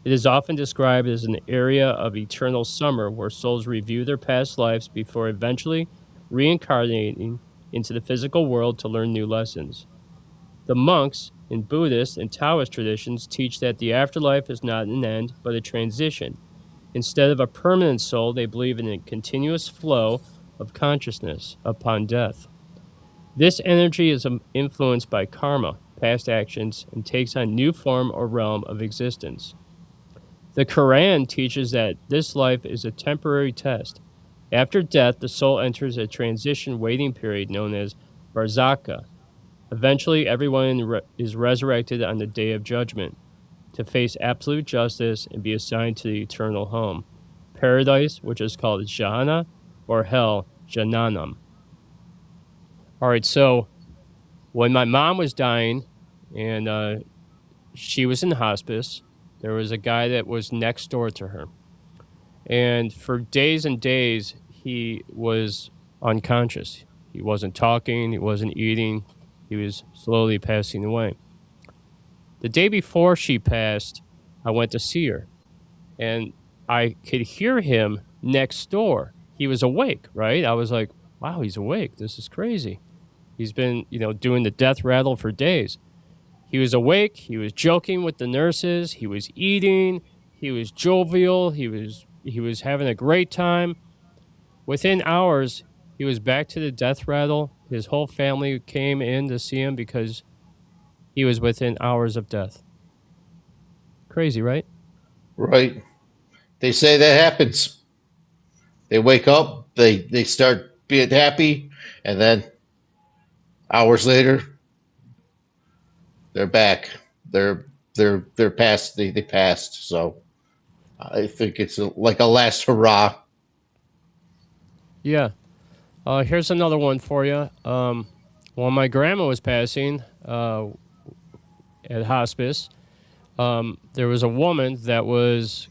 It is often described as an area of eternal summer where souls review their past lives before eventually reincarnating into the physical world to learn new lessons. The monks in Buddhist and Taoist traditions teach that the afterlife is not an end, but a transition. Instead of a permanent soul, they believe in a continuous flow of consciousness upon death. This energy is influenced by karma, past actions, and takes on new form or realm of existence. The Quran teaches that this life is a temporary test. After death, the soul enters a transition waiting period known as barzakha. Eventually, everyone is resurrected on the day of judgment to face absolute justice and be assigned to the eternal home, paradise, which is called Jahannam, or hell, Jahannam. All right, so when my mom was dying and she was in hospice, there was a guy that was next door to her. And for days and days, he was unconscious. He wasn't talking, he wasn't eating, he was slowly passing away. The day before she passed, I went to see her, and I could hear him next door. He was awake, right? I was like, wow, he's awake. This is crazy. He's been, doing the death rattle for days. He was awake. He was joking with the nurses. He was eating. He was jovial. He was having a great time. Within hours, he was back to the death rattle. His whole family came in to see him because he was within hours of death. Crazy, right?
Right. They say that happens. They wake up, they start being happy, and then hours later, they're back. They're past. They passed. So I think it's like a last hurrah.
Yeah. Here's another one for you. When my grandma was passing at hospice, there was a woman that was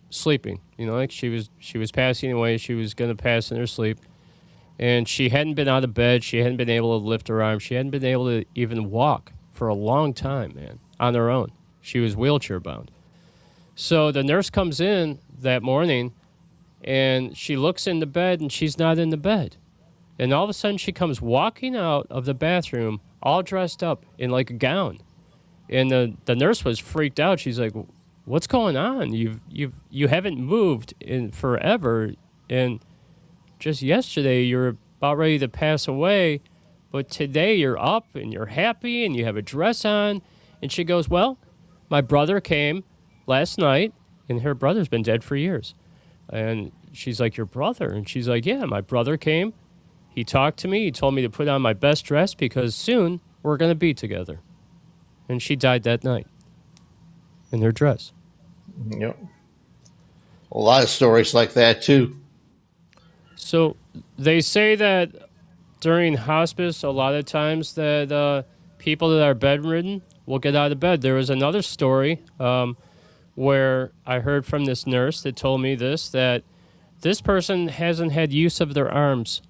sleeping. Like she was passing away. She was going to pass in her sleep. And she hadn't been out of bed. She hadn't been able to lift her arm. She hadn't been able to even walk for a long time, man, on her own. She was wheelchair bound. So the nurse comes in that morning, and she looks in the bed, and she's not in the bed. And all of a sudden, she comes walking out of the bathroom, all dressed up in like a gown. And the nurse was freaked out. She's like, "What's going on? You haven't moved in forever, and just yesterday you were about ready to pass away, but today you're up and you're happy and you have a dress on." And she goes, "Well, my brother came last night," and her brother's been dead for years. And she's like, "Your brother?" And she's like, "Yeah, my brother came. He talked to me. He told me to put on my best dress because soon we're going to be together." And she died that night in her dress.
Yep. A lot of stories like that, too.
So they say that during hospice, a lot of times that people that are bedridden will get out of bed. There was another story where I heard from this nurse that told me that this person hasn't had use of their arms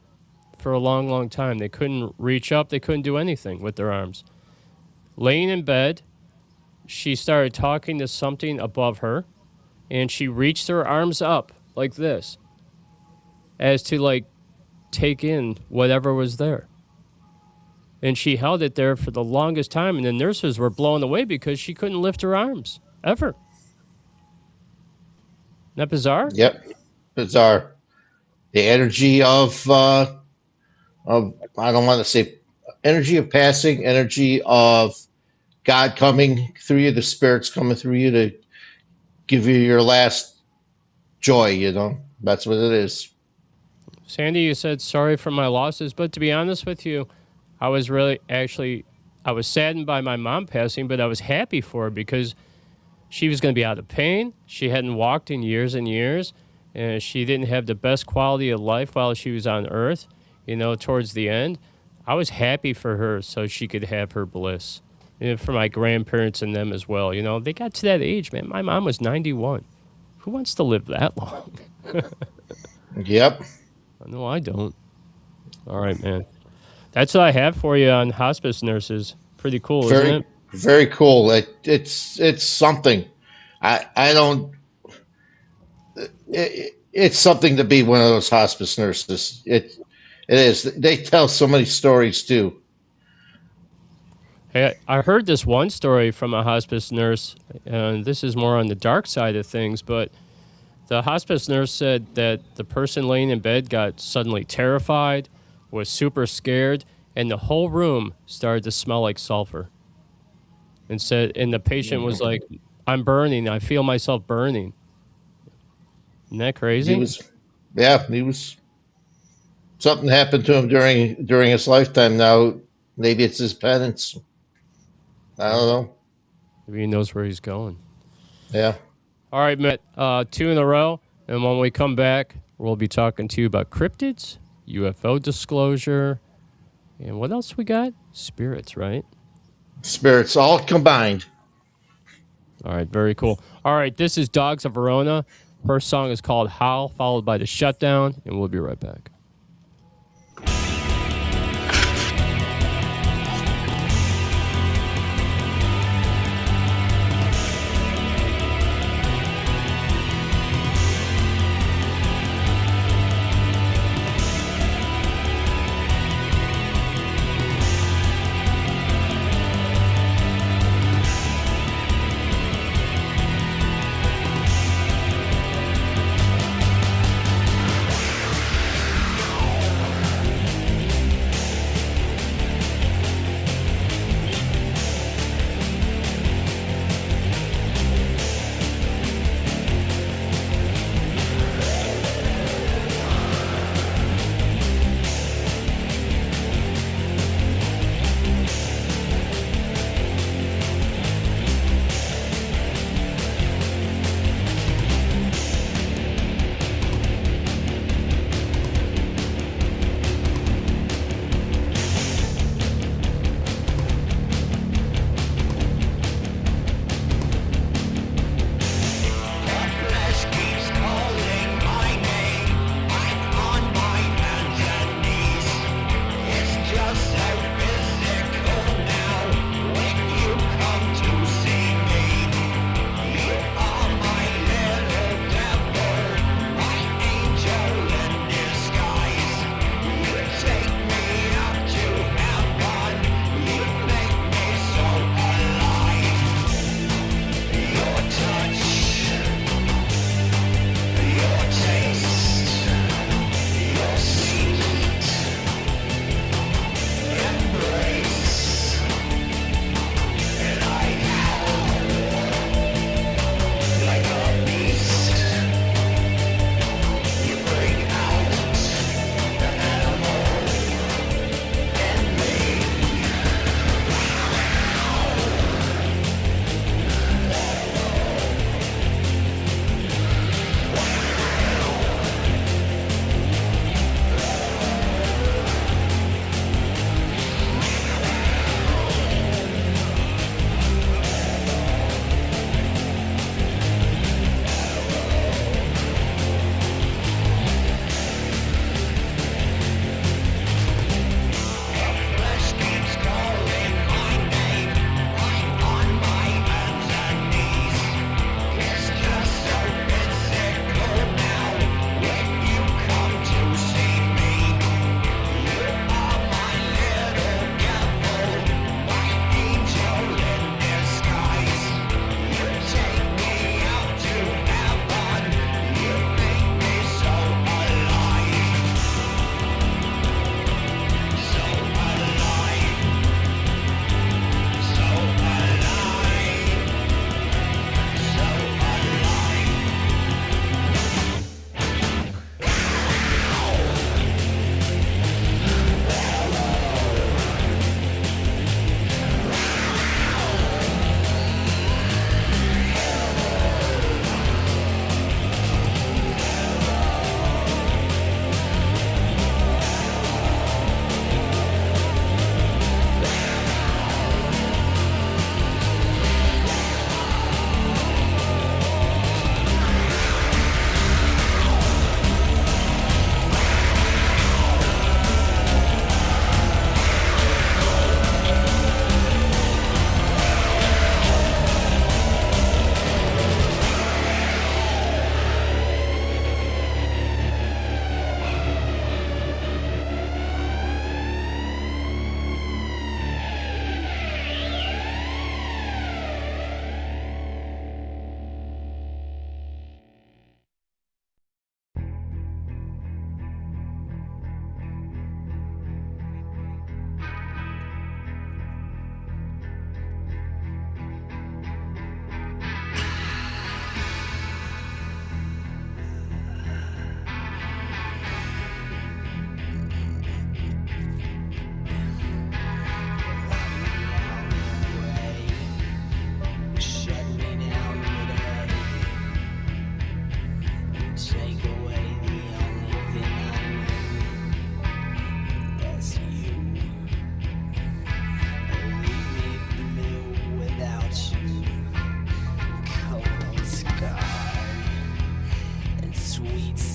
for a long, long time. They couldn't reach up. They couldn't do anything with their arms. Laying in bed, she started talking to something above her, and she reached her arms up like this, as to take in whatever was there. And she held it there for the longest time, and the nurses were blown away because she couldn't lift her arms, ever. Isn't that bizarre?
Yep. Bizarre. The energy of of, I don't want to say energy of passing, energy of God coming through you, the spirits coming through you to give you your last joy, you know. That's what it is.
Sandy, you said sorry for my losses, but to be honest with you, I was I was saddened by my mom passing, but I was happy for her because she was going to be out of pain. She hadn't walked in years and years, and she didn't have the best quality of life while she was on Earth, you know, towards the end. I was happy for her so she could have her bliss. And for my grandparents and them as well. You know, they got to that age, man. My mom was 91. Who wants to live that long?
Yep.
No, I don't. All right, man. That's what I have for you on hospice nurses. Pretty cool, isn't it?
Very cool. It's something. I don't. It's something to be one of those hospice nurses. It is. They tell so many stories too.
Hey, I heard this one story from a hospice nurse, and this is more on the dark side of things, but the hospice nurse said that the person laying in bed got suddenly terrified, was super scared, and the whole room started to smell like sulfur. And the patient was like, "I'm burning. I feel myself burning." Isn't that crazy?
He was. Something happened to him during his lifetime. Now maybe it's his penance. I don't know.
Maybe he knows where he's going.
Yeah.
All right, Matt. 2 in a row, and when we come back, we'll be talking to you about cryptids, UFO disclosure, and what else we got? Spirits, right?
Spirits all combined.
All right, very cool. All right, this is Dogs of Verona. First song is called Howl, followed by The Shutdown, and we'll be right back.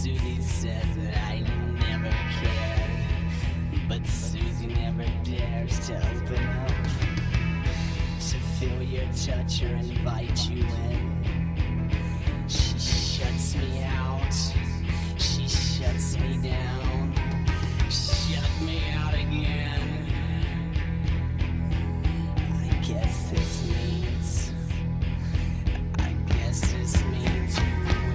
Susie says that I never care, but Susie never dares to open up, to feel your touch or invite you in. She shuts me out, she shuts me down, shut me out again. I guess this means you win.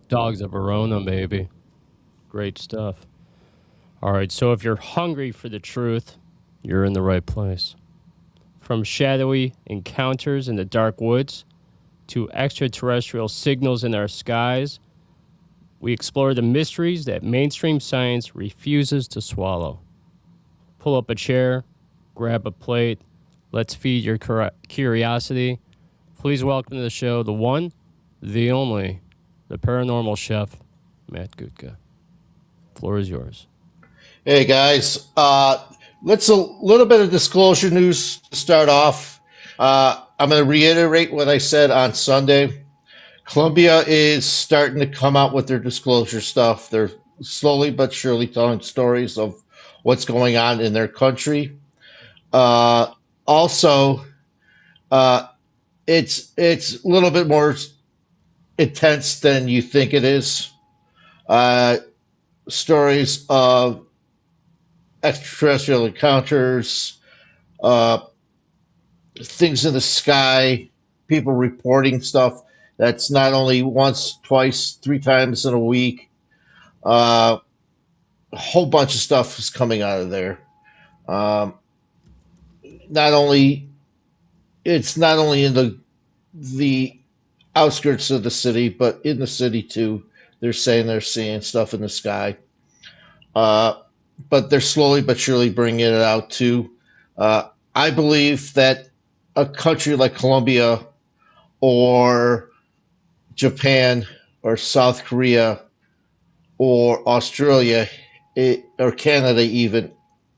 Dogs of Verona, baby. Great stuff. All right, so if you're hungry for the truth, you're in the right place. From shadowy encounters in the dark woods to extraterrestrial signals in our skies, we explore the mysteries that mainstream science refuses to swallow. Pull up a chair, grab a plate, let's feed your curiosity. Please welcome to the show the one, the only, the paranormal chef, Matt Gutka. Floor is yours.
Hey guys, let's a little bit of disclosure news to start off. I'm going to reiterate what I said on Sunday. Colombia is starting to come out with their disclosure stuff. They're slowly but surely telling stories of what's going on in their country. Also, it's a little bit more intense than you think it is. Stories of extraterrestrial encounters, things in the sky, people reporting stuff that's not only once, twice, 3 times in a week. A whole bunch of stuff is coming out of there. It's not only in the outskirts of the city, but in the city too. They're saying they're seeing stuff in the sky. But they're slowly but surely bringing it out too. I believe that a country like Colombia or Japan or South Korea or Australia or Canada even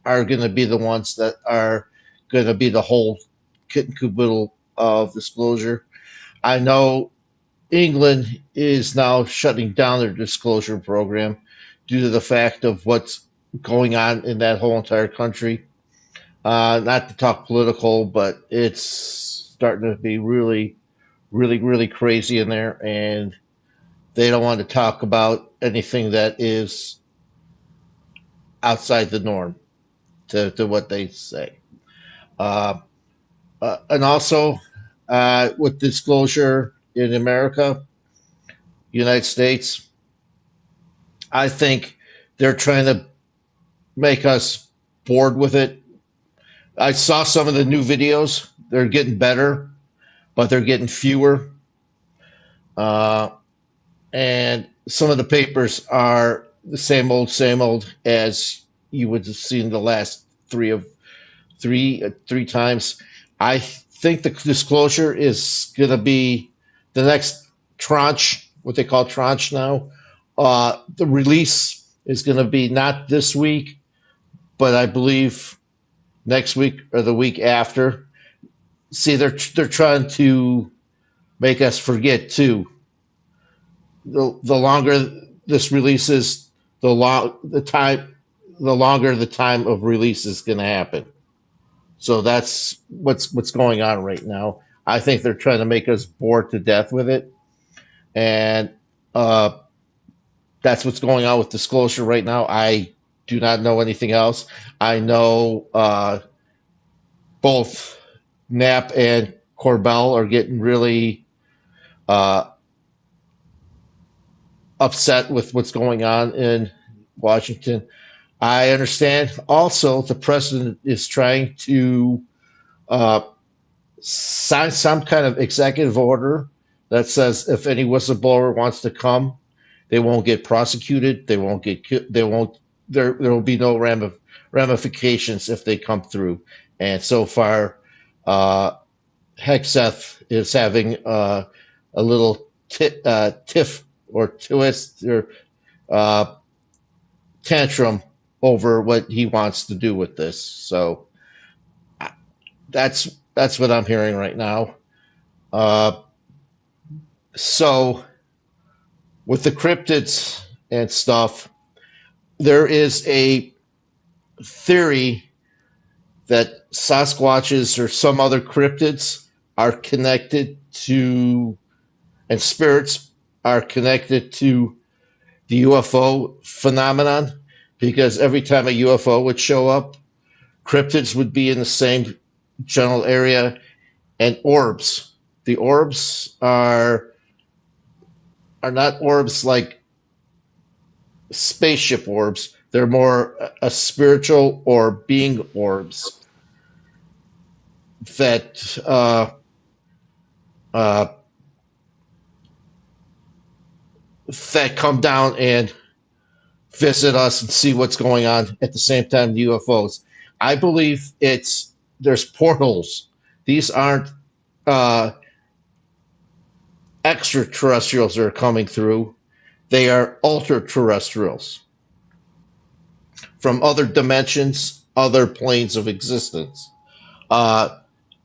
are going to be the ones that are going to be the whole kit and caboodle of disclosure. I know England is now shutting down their disclosure program due to the fact of what's going on in that whole entire country. Not to talk political, but it's starting to be really, really, really crazy in there, and they don't want to talk about anything that is outside the norm to what they say. And also, with disclosure in America, United States, I think they're trying to make us bored with it. I saw some of the new videos. They're getting better, but they're getting fewer. And some of the papers are the same old as you would have seen the last three times. I think the disclosure is going to be the next tranche, what they call tranche now. The release is going to be not this week, but I believe next week or the week after. See, they're trying to make us forget too. The longer this releases, the longer the time of release is going to happen. So that's what's going on right now. I think they're trying to make us bored to death with it, and that's what's going on with disclosure right now. I do not know anything else. I know both Knapp and Corbell are getting really upset with what's going on in Washington. I understand also the president is trying to sign some kind of executive order that says if any whistleblower wants to come, they won't get prosecuted. They won't get. There will be no ramifications if they come through. And so far, Hexeth is having a little tiff or twist or tantrum over what he wants to do with this. So that's what I'm hearing right now. So with the cryptids and stuff, there is a theory that Sasquatches or some other cryptids are connected to, and spirits are connected to the UFO phenomenon, because every time a UFO would show up, cryptids would be in the same general area, and orbs. The orbs are not orbs like spaceship orbs. They're more a spiritual or being orbs that that come down and visit us and see what's going on at the same time the UFOs. I believe there's portals. These aren't extraterrestrials that are coming through. They are ultra-terrestrials from other dimensions, other planes of existence.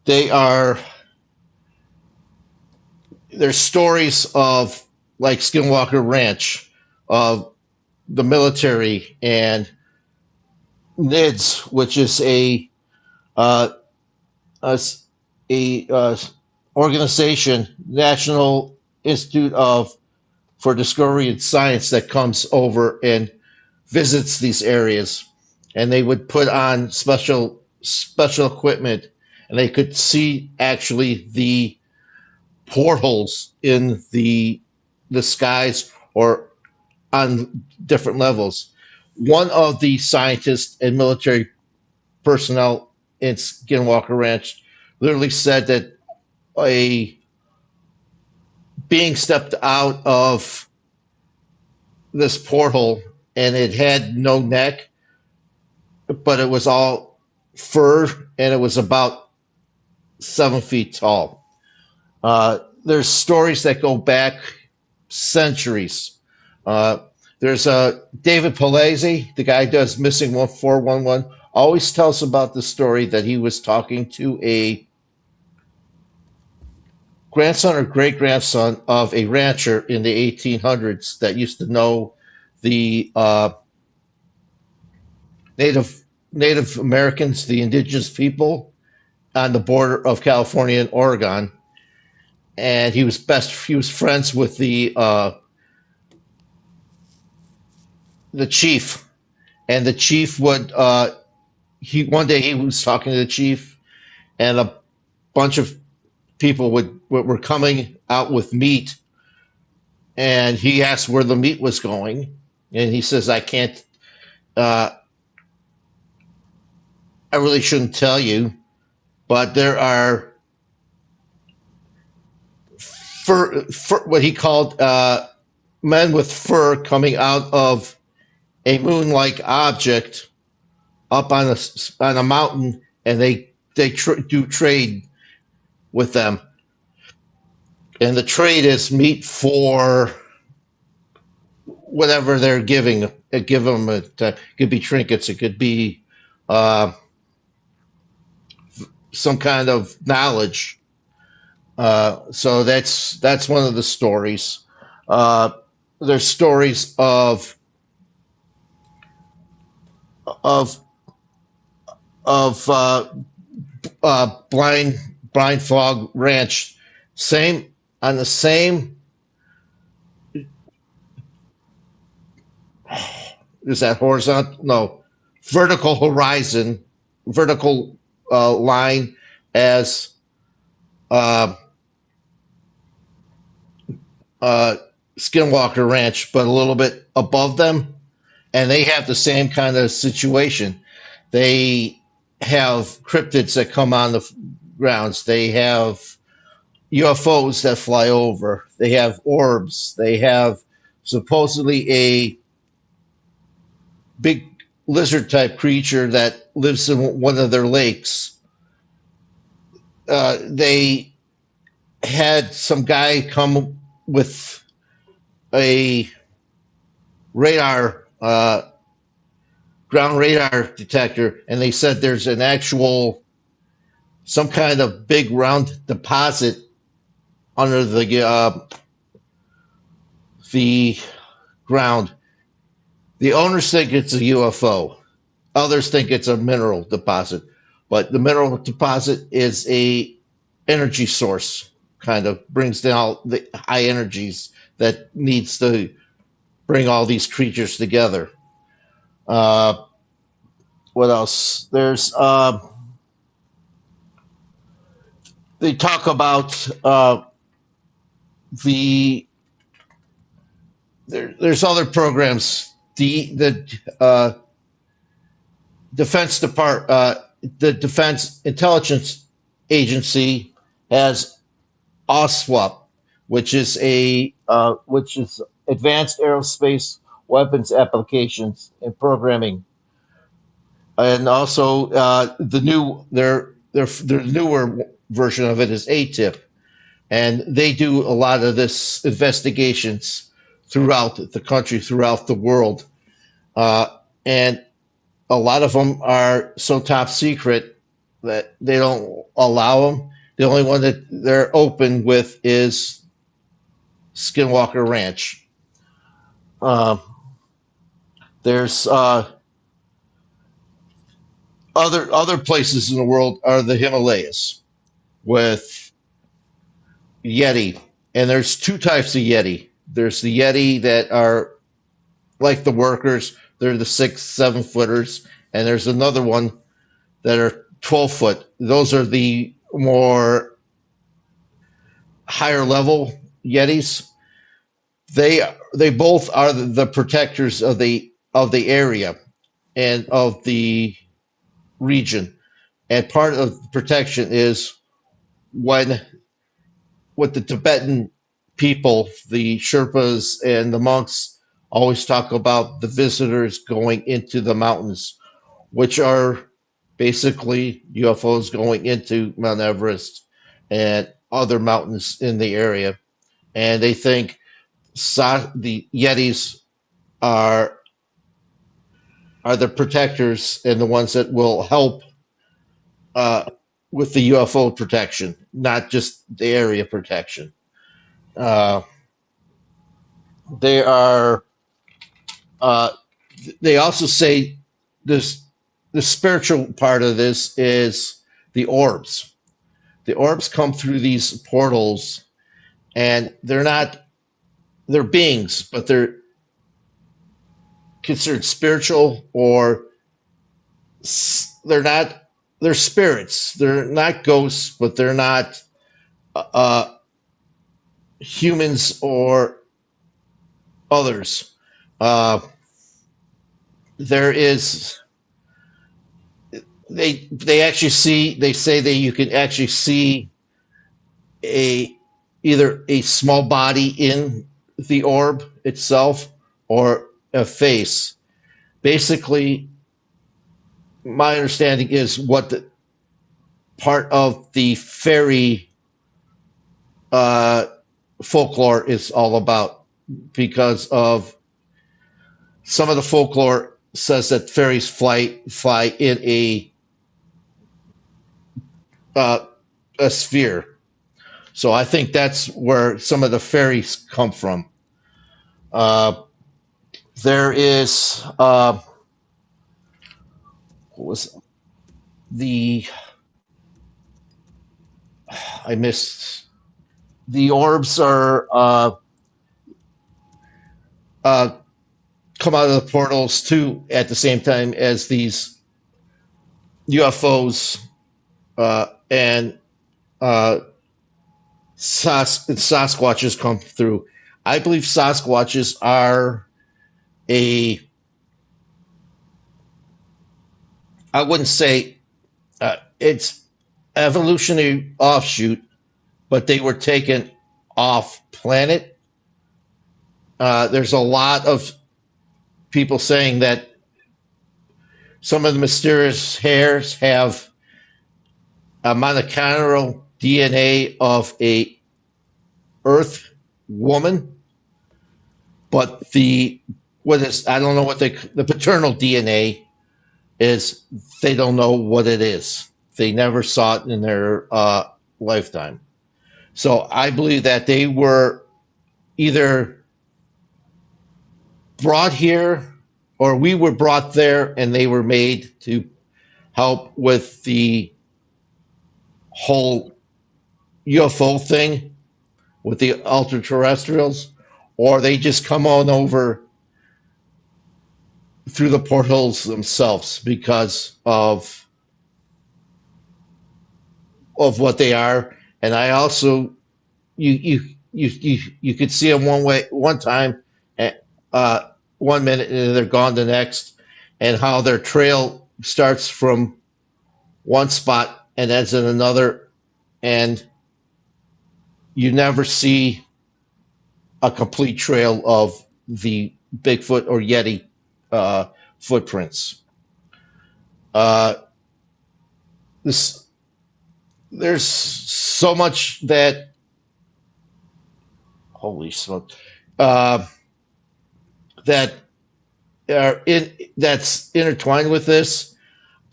There's stories of, like Skinwalker Ranch, of the military and NIDS, which is a organization, National Institute for Discovery and Science, that comes over and visits these areas, and they would put on special equipment, and they could see actually the portals in the skies or on different levels. One of the scientists and military personnel in Skinwalker Ranch literally said that a being stepped out of this portal, and it had no neck, but it was all fur, and it was about 7 feet tall. There's stories that go back centuries. There's David Palazzi, the guy who does Missing 1411, always tells about the story that he was talking to a grandson or great-grandson of a rancher in the 1800s that used to know the Native Americans, the indigenous people on the border of California and Oregon. And he was friends with the chief, and the chief would one day he was talking to the chief, and a bunch of people were coming out with meat, and he asked where the meat was going, and he says, I can't, I really shouldn't tell you, but there are fur, what he called men with fur coming out of a moon-like object up on a mountain, and they do trade with them. And the trade is meat for whatever they're giving. Give them it could be trinkets, it could be some kind of knowledge. So that's one of the stories. There's stories of Blind Fog Ranch, on the same. Is that horizontal? No, vertical line as Skinwalker Ranch, but a little bit above them, and they have the same kind of situation. They have cryptids that come on the grounds. They have UFOs that fly over. They have orbs. They have supposedly a big lizard-type creature that lives in one of their lakes. They had some guy come with a radar, ground radar detector, and they said there's an actual, some kind of big round deposit under the ground. The owners think it's a UFO. Others think it's a mineral deposit. But the mineral deposit is a energy source, kind of brings down the high energies that needs to bring all these creatures together. What else? There's they talk about there's other programs the the Defense Intelligence Agency has OSWAP, which is Advanced Aerospace Weapons Applications and Programming, and also their newer version of it is ATIP, and they do a lot of this investigations throughout the country, throughout the world, and a lot of them are so top secret that they don't allow them. The only one that they're open with is Skinwalker Ranch. There's other places in the world are the Himalayas with Yeti, and there's two types of Yeti. There's the Yeti that are like the workers; they're the 6-7 footers, and there's another one that are 12 foot. Those are the more higher level Yetis. They both are the protectors of the area and of the region, and part of the protection is what the Tibetan people, the Sherpas and the monks, always talk about the visitors going into the mountains, which are basically UFOs going into Mount Everest and other mountains in the area, and they think the Yetis are the protectors and the ones that will help with the UFO protection, not just the area protection. They are. They also say this. The spiritual part of this is the orbs. The orbs come through these portals, and they're beings, but they're considered spiritual, or they're spirits. They're not ghosts, but they're not humans or others. There is they say that you can actually see either a small body in the orb itself or a face. Basically, my understanding is what the part of the fairy folklore is all about, because of some of the folklore says that fairies fly in a sphere. So I think that's where some of the fairies come from. There is what was I missed. The orbs are come out of the portals too at the same time as these UFOs and Sasquatches come through. I believe Sasquatches are I wouldn't say it's evolutionary offshoot, but they were taken off planet. There's a lot of people saying that some of the mysterious hairs have a mitochondrial DNA of a Earth woman, but I don't know what the paternal DNA is. They don't know what it is. They never saw it in their lifetime. So I believe that they were either brought here or we were brought there, and they were made to help with the whole UFO thing with the ultra-terrestrials, or they just come on over through the portals themselves because of what they are. And I also, you could see them one time when one minute and they're gone the next, and how their trail starts from one spot and ends in another, and you never see a complete trail of the Bigfoot or Yeti footprints. There's so much that, holy smoke, that that's intertwined with this.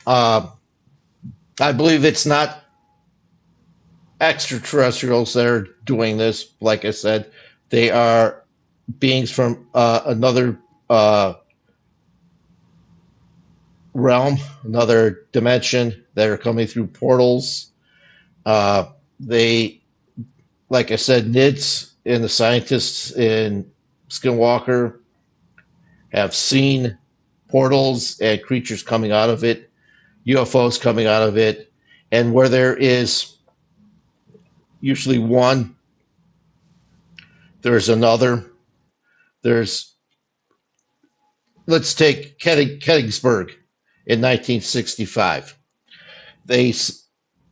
I believe it's not extraterrestrials that are doing this. Like I said, they are beings from another realm, another dimension that are coming through portals. They, like I said, NIDS and the scientists in Skinwalker have seen portals and creatures coming out of it, UFOs coming out of it, and where there is usually one, there's another. Let's take Gettysburg in 1965.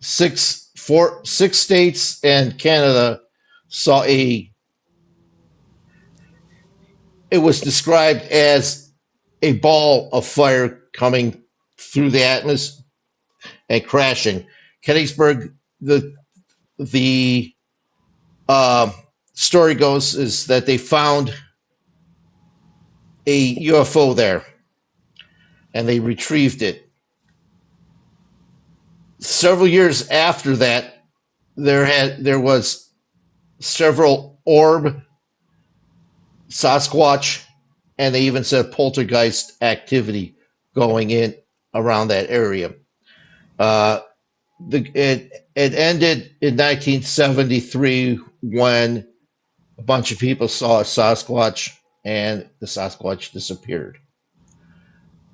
Six states and Canada saw it was described as a ball of fire coming through the atmosphere and crashing. Gettysburg, the story goes, is that they found a UFO there and they retrieved it. Several years after that, there was several orb, Sasquatch, and they even said poltergeist activity going in around that area. It ended in 1973 when a bunch of people saw a Sasquatch and the Sasquatch disappeared.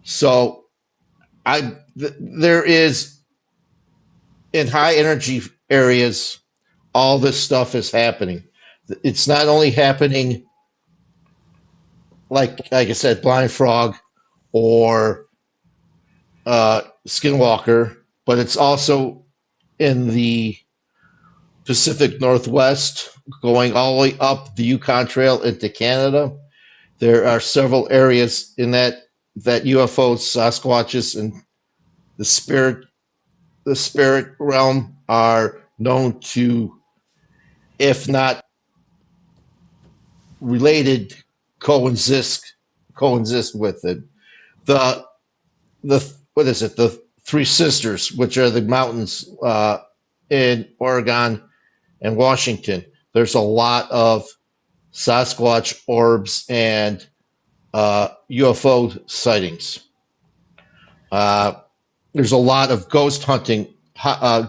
So there is, in high energy areas, all this stuff is happening. It's not only happening, like I said, Blind Frog or Skinwalker, but it's also in the Pacific Northwest, going all the way up the Yukon Trail into Canada. There are several areas in that UFOs, Sasquatches, and the spirit realm are known to, if not related, coexist with it. The what is it? The Three Sisters, which are the mountains in Oregon and Washington. There's a lot of Sasquatch orbs and UFO sightings. There's a lot of ghost hunting,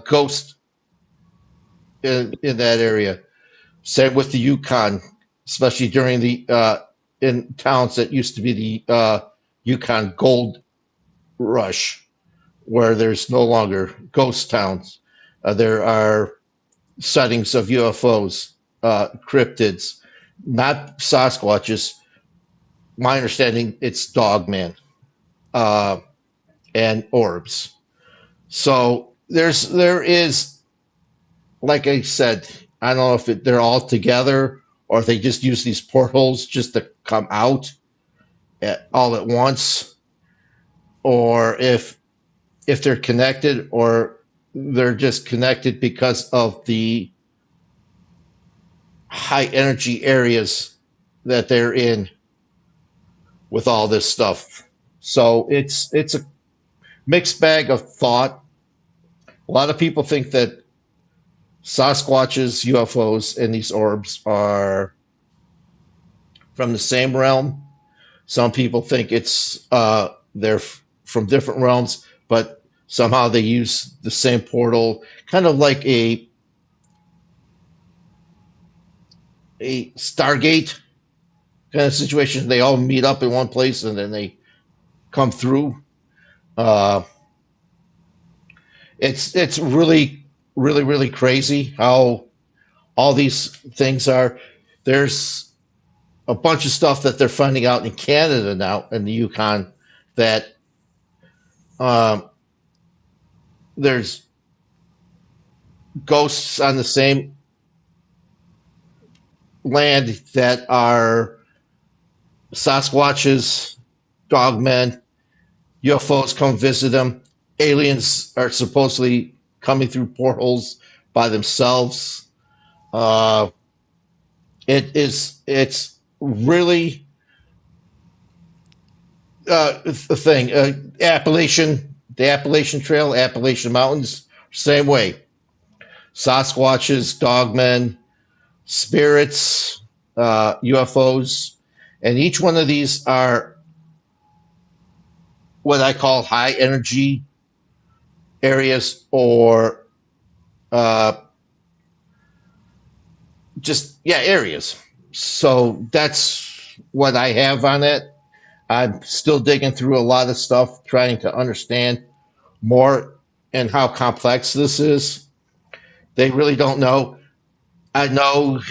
ghost in that area. Same with the Yukon, especially during the in towns that used to be the Yukon Gold Rush, where there's no longer ghost towns. There are sightings of UFOs, cryptids, not Sasquatches. My understanding, it's Dogman, and orbs. So there is, like I said, I don't know if they're all together or if they just use these portals just to come out all at once, or if they're connected, or they're just connected because of the high energy areas that they're in with all this stuff. So it's a mixed bag of thought. A lot of people think that Sasquatches, UFOs, and these orbs are from the same realm. Some people think it's they're from different realms, but somehow they use the same portal, kind of like a Stargate kind of situation. They all meet up in one place and then they come through. It's really, really, really crazy how all these things are. There's a bunch of stuff that they're finding out in Canada now, in the Yukon, that there's ghosts on the same land that are Sasquatches, dogmen, UFOs come visit them. Aliens are supposedly coming through portholes by themselves. It's really a thing. The Appalachian Trail, Appalachian Mountains, same way. Sasquatches, dogmen, spirits, UFOs, and each one of these are what I call high energy areas, or areas. So that's what I have on it. I'm still digging through a lot of stuff, trying to understand more and how complex this is. They really don't know. I know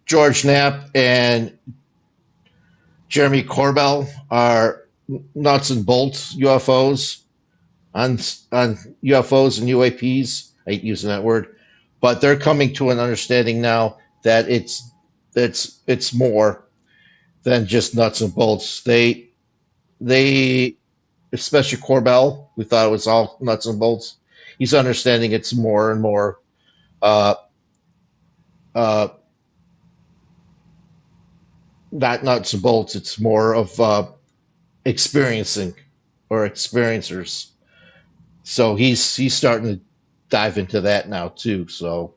George Knapp and Jeremy Corbell are nuts and bolts UFOs on UFOs and UAPs. I hate using that word, but they're coming to an understanding now that it's more than just nuts and bolts. They especially Corbell, who thought it was all nuts and bolts, he's understanding it's more and more not nuts and bolts. It's more of experiencing or experiencers. So he's starting to dive into that now too. So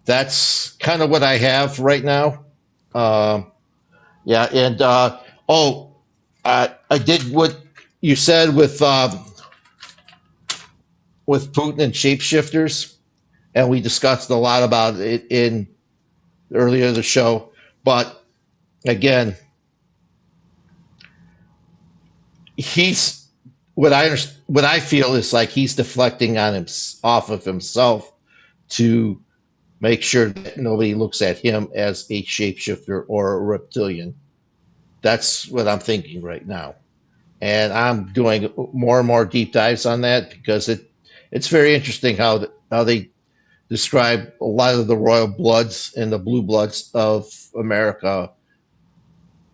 that's kind of what I have right now. I did what you said with Putin and shapeshifters, and we discussed a lot about it in earlier the show. But again, he's what I feel is like he's deflecting on off of himself to make sure that nobody looks at him as a shapeshifter or a reptilian. That's what I'm thinking right now, and I'm doing more and more deep dives on that because it's very interesting how they describe a lot of the royal bloods and the blue bloods of America.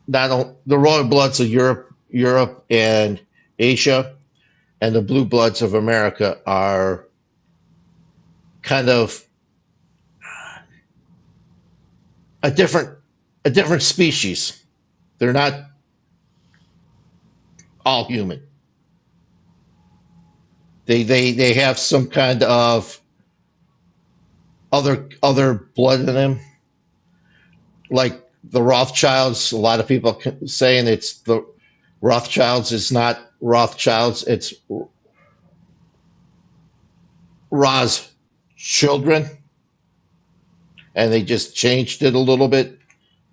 The royal bloods of Europe and Asia, and the blue bloods of America are kind of a different species. They're not all human. They have some kind of other blood in them, like the Rothschilds. A lot of people saying it's the Rothschilds. It's not Rothschilds. It's Ra's children, and they just changed it a little bit.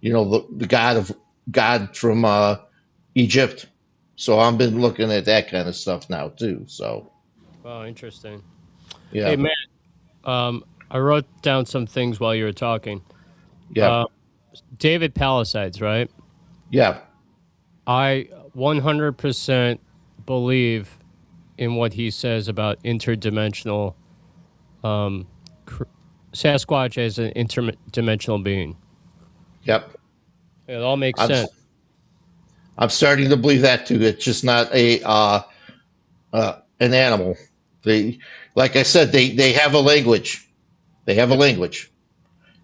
You know, the God from Egypt. So I've been looking at that kind of stuff now too. So,
wow, interesting.
Yeah.
Hey, Matt, I wrote down some things while you were talking.
Yeah.
David Palisades, right?
Yeah.
I 100% believe in what he says about interdimensional Sasquatch as an interdimensional being.
Yep.
It all makes sense.
I'm starting to believe that too. It's just not an animal. Like I said, they have a language. They have a language.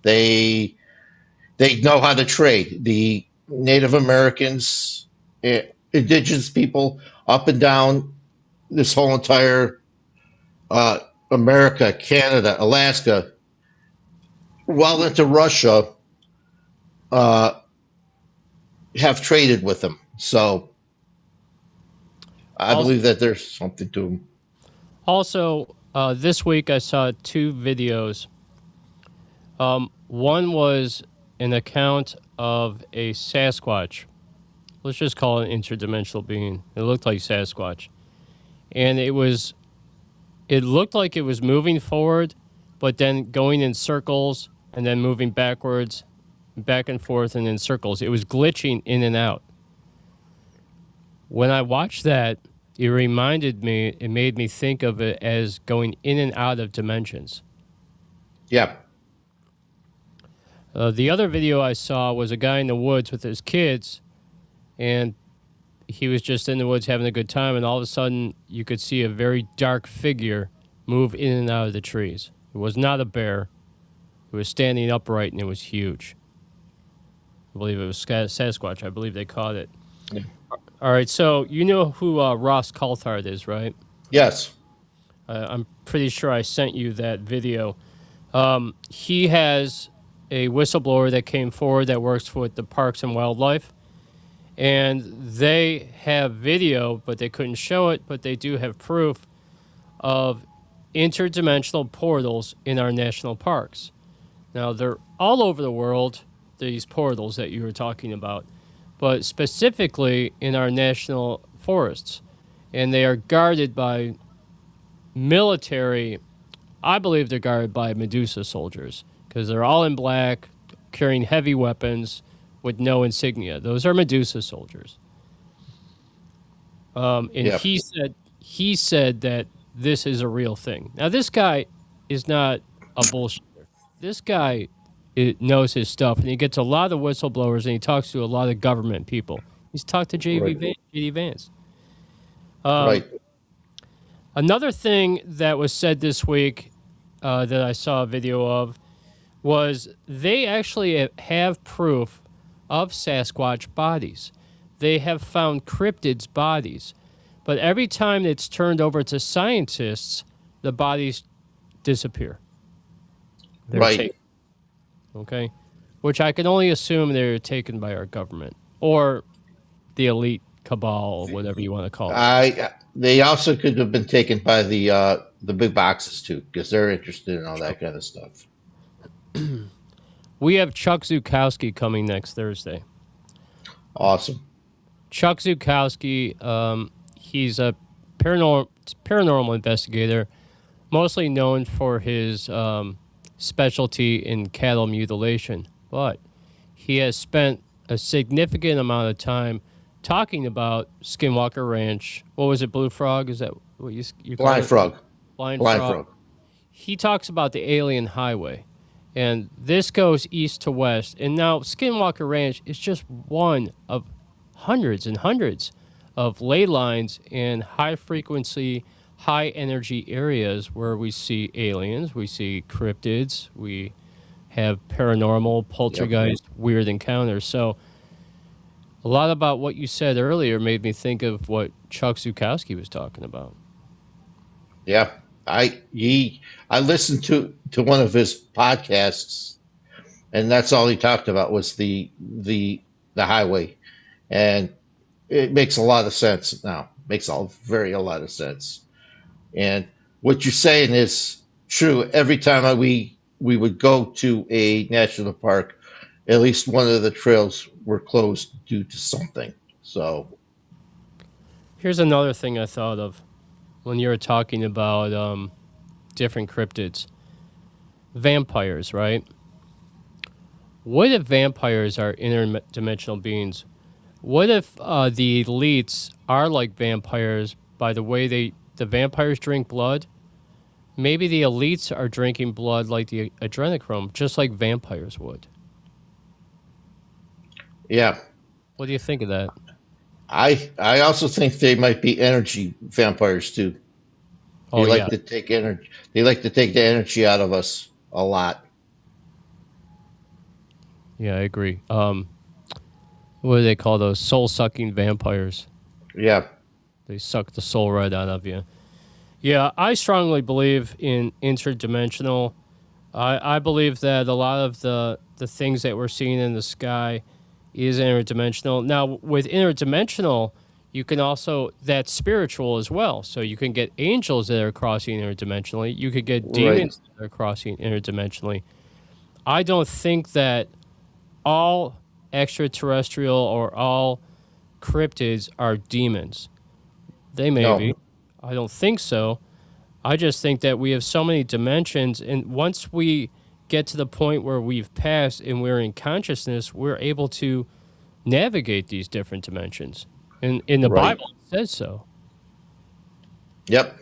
They know how to trade. The Native Americans, indigenous people, up and down this whole entire America, Canada, Alaska, well into Russia, have traded with them. So I believe that there's something to them.
Also, this week I saw 2 videos. One was an account of a Sasquatch. Let's just call it an interdimensional being. It looked like Sasquatch. And it looked like it was moving forward, but then going in circles and then moving backwards back and forth and in circles. It was glitching in and out. When I watched that, it made me think of it as going in and out of dimensions.
Yeah.
The other video I saw was a guy in the woods with his kids, and he was just in the woods having a good time, and all of a sudden you could see a very dark figure move in and out of the trees. It was not a bear. It was standing upright, and it was huge. I believe it was Sasquatch. I believe they caught it. Yeah. All right, so you know who Ross Coulthard is, right?
Yes.
I'm pretty sure I sent you that video. He has a whistleblower that came forward that works with the Parks and Wildlife, and they have video, but they couldn't show it, but they do have proof of interdimensional portals in our national parks. Now, they're all over the world, these portals that you were talking about, but specifically in our national forests. And they are guarded by military, I believe they're guarded by Medusa soldiers, because they're all in black, carrying heavy weapons with no insignia. Those are Medusa soldiers. Yep. He said that this is a real thing. Now, this guy is not a bullshitter. This guy knows his stuff, and he gets a lot of whistleblowers, and he talks to a lot of government people. He's talked to J.D. Vance.
Right.
Another thing that was said this week that I saw a video of was they actually have proof of Sasquatch bodies. They have found cryptids' bodies. But every time it's turned over to scientists, the bodies disappear. They're
right.
taken. Okay? Which I can only assume they're taken by our government or the elite cabal, whatever you want to call it.
They also could have been taken by the big boxes, too, because they're interested in all that kind of stuff.
We have Chuck Zukowski coming next Thursday.
Awesome.
Chuck Zukowski, he's a paranormal investigator, mostly known for his specialty in cattle mutilation. But he has spent a significant amount of time talking about Skinwalker Ranch. What was it, Blue Frog? Is that what you call
Blind
it?
Frog.
Blind Frog. He talks about the alien highway. And this goes east to west. And now Skinwalker Ranch is just one of hundreds and hundreds of ley lines and high-frequency, high-energy areas where we see aliens, we see cryptids, we have paranormal, poltergeist, weird encounters. So a lot about what you said earlier made me think of what Chuck Zukowski was talking about.
Yeah. I listened to one of his podcasts, and that's all he talked about was the highway, and it makes a lot of sense now. Makes a lot of sense, and what you're saying is true. Every time we would go to a national park, at least one of the trails were closed due to something. So,
here's another thing I thought of. When you were talking about different cryptids. Vampires, right? What if vampires are interdimensional beings? What if the elites are like vampires by the way the vampires drink blood? Maybe the elites are drinking blood like the adrenochrome, just like vampires would.
Yeah.
What do you think of that?
I also think they might be energy vampires too. They like to take energy. They like to take the energy out of us a lot.
Yeah, I agree. What do they call those? Soul-sucking vampires.
Yeah.
They suck the soul right out of you. Yeah, I strongly believe in interdimensional. I believe that a lot of the things that we're seeing in the sky is interdimensional. Now, with interdimensional, you can also, that's spiritual as well. So you can get angels that are crossing interdimensionally. You could get demons that are crossing interdimensionally. I don't think that all extraterrestrial or all cryptids are demons. They may be. I don't think so. I just think that we have so many dimensions, and once we get to the point where we've passed and we're in consciousness, we're able to navigate these different dimensions. And in the
Right.
Bible, it says so.
Yep.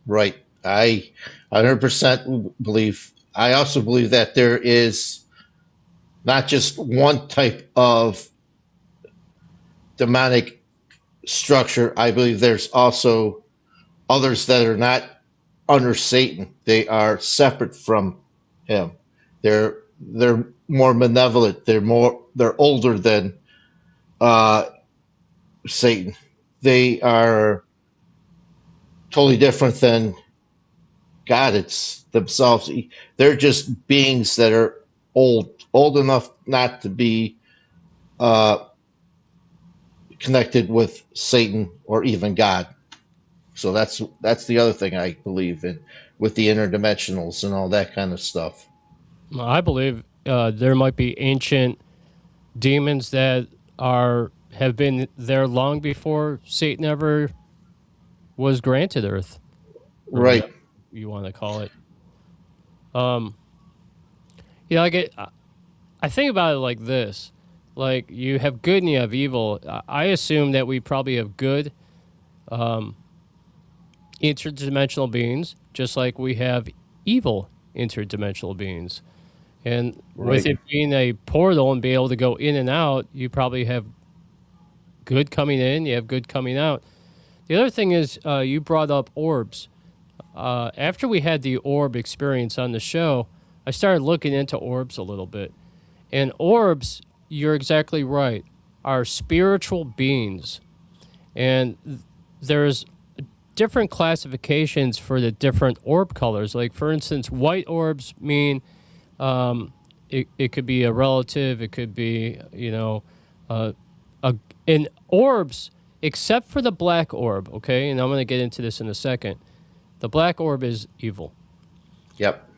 Right. I 100% believe. I also believe that there is not just one type of demonic structure. I believe there's also others that are not under Satan. They are separate from him. They're more malevolent. They're older than Satan. They are totally different than God. It's themselves. They're just beings that are old enough not to be connected with Satan or even God. So that's the other thing I believe in, with the interdimensionals and all that kind of stuff.
I believe there might be ancient demons that have been there long before Satan ever was granted Earth, or
Right.
whatever you want to call it. I think about it like this: like you have good and you have evil. I assume that we probably have good interdimensional beings, just like we have evil interdimensional beings. And with it being a portal and being able to go in and out, you probably have good coming in, you have good coming out. The other thing is, you brought up orbs. After we had the orb experience on the show, I started looking into orbs a little bit. And orbs, you're exactly right, are spiritual beings. And there's different classifications for the different orb colors. Like, for instance, white orbs mean it could be a relative, it could be, in orbs, except for the black orb, okay? And I'm going to get into this in a second. The black orb is evil.
Yep.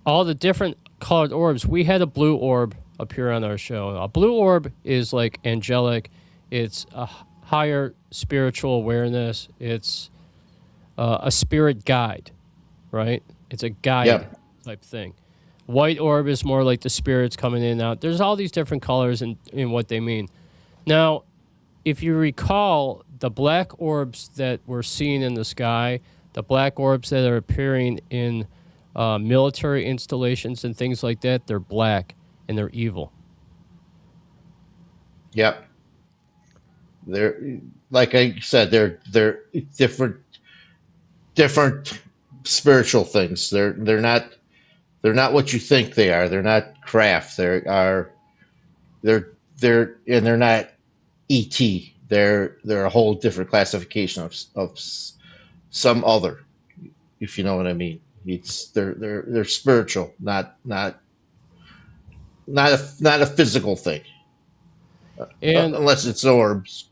All the different colored orbs, we had a blue orb appear on our show. A blue orb is like angelic. It's a higher spiritual awareness. It's a spirit guide, right? It's a guide type thing. White orb is more like the spirits coming in and out. There's all these different colors in what they mean. Now, if you recall, the black orbs that we're seeing in the sky, the black orbs that are appearing in military installations and things like that, they're black and they're evil.
Yep. They're, like I said, they're different spiritual things. They're not what you think they are. They're not craft. They're not ET. They're a whole different classification of some other, if you know what I mean. They're spiritual, not a physical thing,
And
unless it's orbs.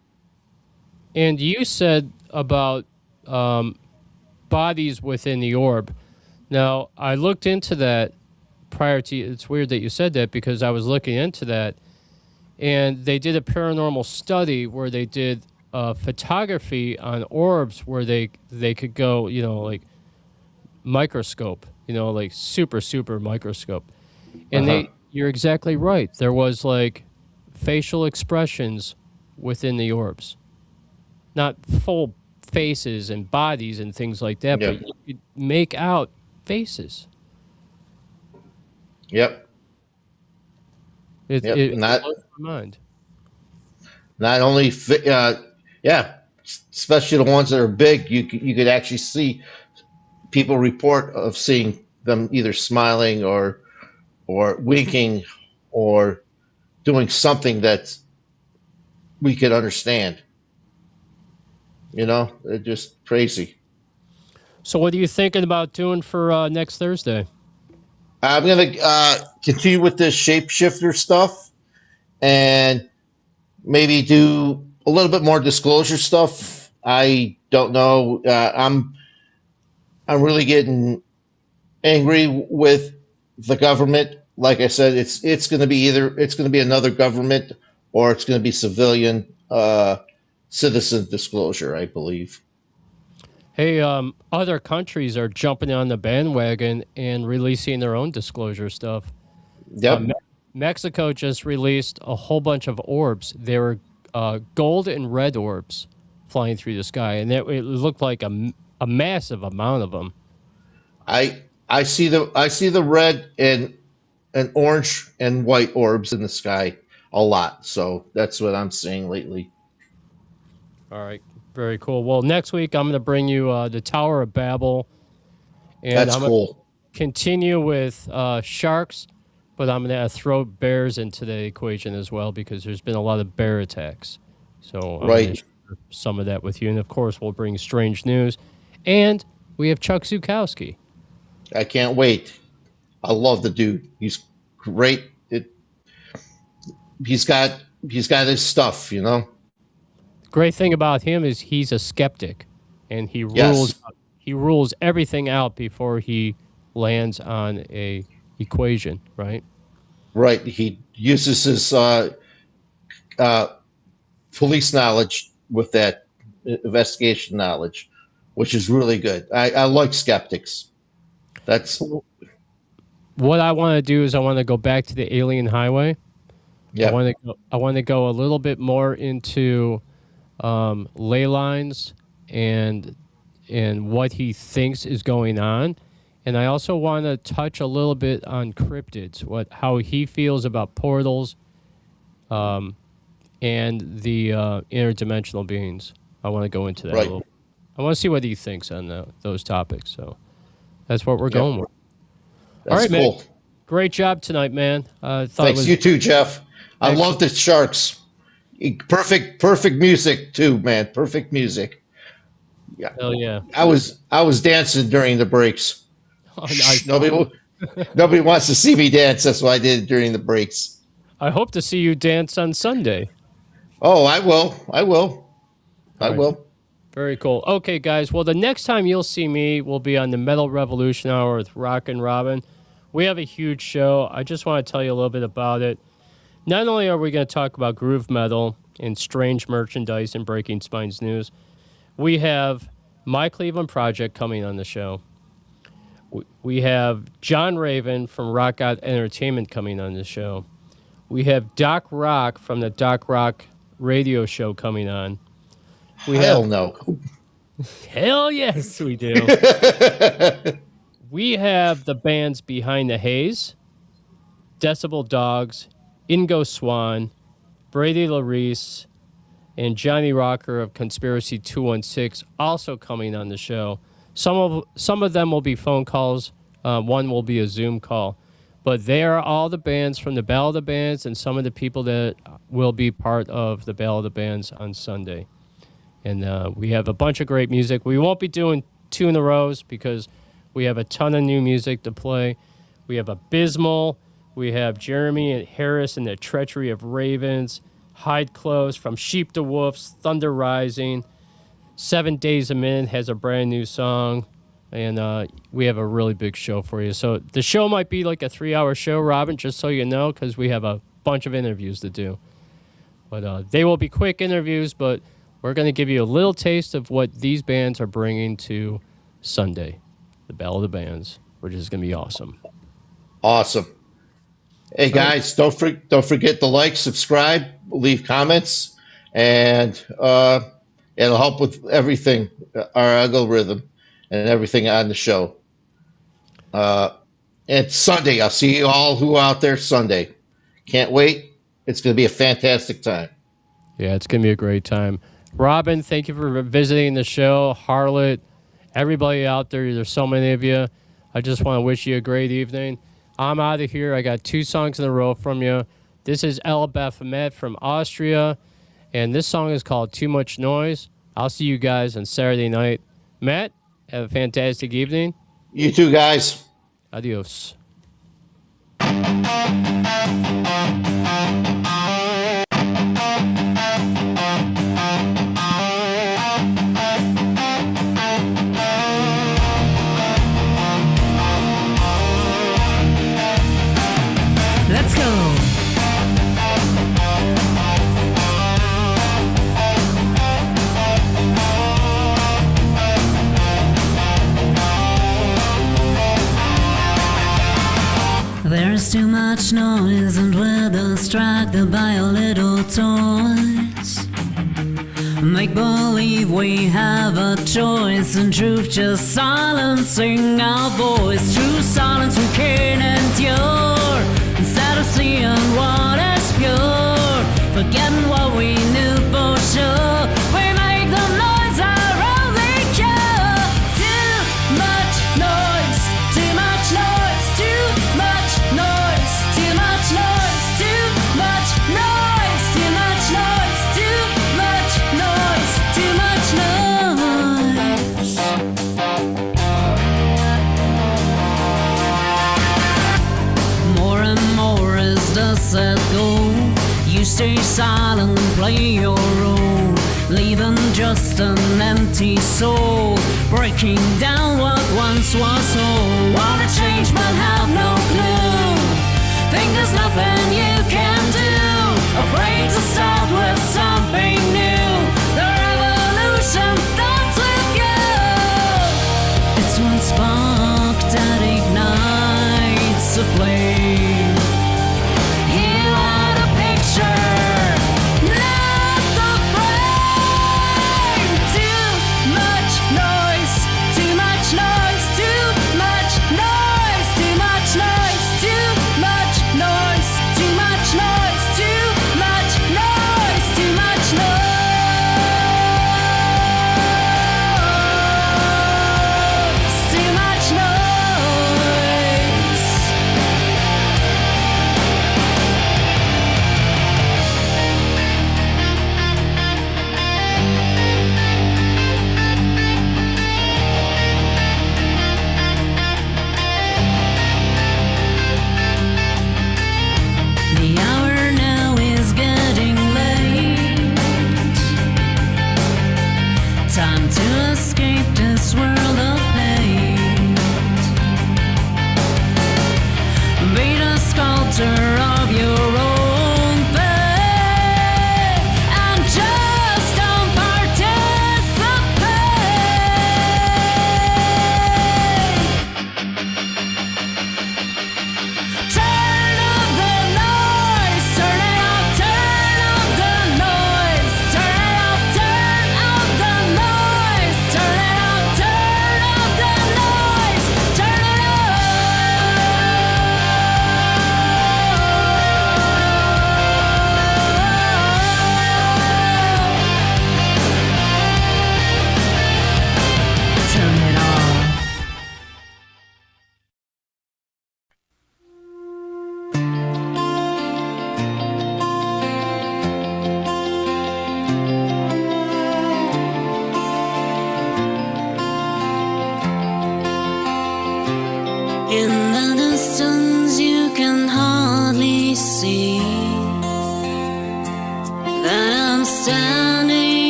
And you said about bodies within the orb. Now, I looked into that prior to. It's weird that you said that because I was looking into that, and they did a paranormal study where they did photography on orbs where they could go, like microscope, like super microscope, and you're exactly right. There was like facial expressions within the orbs, not full faces and bodies and things like that, but you could make out faces.
Yep.
It blows my mind.
Not only, especially the ones that are big, you could actually see people report of seeing them either smiling or winking or doing something that we could understand. They're just crazy.
So what are you thinking about doing for next Thursday?
I'm going to continue with this shapeshifter stuff and maybe do a little bit more disclosure stuff. I don't know. I'm really getting angry with the government. Like I said, it's going to be another government or it's going to be civilian citizen disclosure, I believe.
Hey, other countries are jumping on the bandwagon and releasing their own disclosure stuff.
Yep.
Mexico just released a whole bunch of orbs. They were gold and red orbs flying through the sky, and it looked like a massive amount of them.
I see the red and orange and white orbs in the sky a lot. So that's what I'm seeing lately.
All right, very cool. Well, next week I'm going to bring you the Tower of Babel, and
That's
I'm
cool.
gonna continue with sharks, but I'm going to throw bears into the equation as well because there's been a lot of bear attacks. So I'm
Right.
gonna share some of that with you, and of course we'll bring strange news, and we have Chuck Zukowski.
I can't wait. I love the dude. He's great. He's got his stuff, you know.
Great thing about him is he's a skeptic, and he rules everything out before he lands on a equation, right?
Right. He uses his police knowledge with that investigation knowledge, which is really good. I like skeptics. That's
What I want to do is I want to go back to the alien highway.
yeah.
I want to go a little bit more into ley lines and what he thinks is going on, and I also want to touch a little bit on cryptids, how he feels about portals, and the interdimensional beings. I want to go into that a little. I want to see what he thinks on those topics. So that's what we're going with.
That's
All right,
cool.
man. Great job tonight, man.
Thanks. You too, Jeff. I love the sharks. Perfect music too, man. Perfect music. Yeah.
Hell yeah.
I was dancing during the breaks.
Oh, nice.
Nobody wants to see me dance. That's what I did during the breaks.
I hope to see you dance on Sunday.
Oh, I will. I will.
Very cool. Okay, guys. Well, the next time you'll see me will be on the Metal Revolution Hour with Rock and Robin. We have a huge show. I just want to tell you a little bit about it. Not only are we going to talk about groove metal and strange merchandise and Breaking Spines news, we have My Cleveland Project coming on the show. We have John Raven from Rock God Entertainment coming on the show. We have Doc Rock from the Doc Rock radio show coming on.
Hell no.
Hell yes, we do. We have the bands Behind the Haze, Decibel Dogs, Ingo Swan, Brady Larice, and Johnny Rocker of Conspiracy 216 also coming on the show. Some of them will be phone calls. One will be a Zoom call. But they are all the bands from the Battle of the Bands and some of the people that will be part of the Battle of the Bands on Sunday. And we have a bunch of great music. We won't be doing two in a row because we have a ton of new music to play. We have Abysmal. We have Jeremy and Harris and the Treachery of Ravens. Hide Close, From Sheep to Wolves, Thunder Rising. 7 Days a Minute has a brand new song. And we have a really big show for you. So the show might be like a 3-hour show, Robin, just so you know, because we have a bunch of interviews to do. But they will be quick interviews, but we're going to give you a little taste of what these bands are bringing to Sunday, the Battle of the Bands, which is going to be awesome.
Awesome. Hey guys, don't forget to like, subscribe, leave comments, and it'll help with everything, our algorithm, and everything on the show. And Sunday, I'll see you all who are out there Sunday. Can't wait. It's going to be a fantastic time.
Yeah, it's going to be a great time. Robin, thank you for visiting the show. Harlot, everybody out there, there's so many of you. I just want to wish you a great evening. I'm out of here. I got 2 songs in a row from you. This is Ella Baphomet from Austria, and this song is called Too Much Noise. I'll see you guys on Saturday night. Matt, have a fantastic evening.
You too, guys.
Adios.
Let's go.
like they'll buy a little toys. Make believe we have a choice, and truth just silencing our voice. True silence we can't endure, instead of seeing what is pure, forgetting what we knew for sure. We make the noise our only cure. Too much noise, too much noise, too much noise, too much noise, too much noise, too much noise, too much noise, too much noise. More and more as the set go, you stay silent and play your role, leaving just an empty soul, breaking down what once was whole. Wanna change but have no clue, think there's nothing you can do, afraid to start with something new. The revolution starts with you. It's one spark that ignites a flame. You are the picture, not the frame. Too much noise, too much noise, too much noise, too much noise, too much noise, too much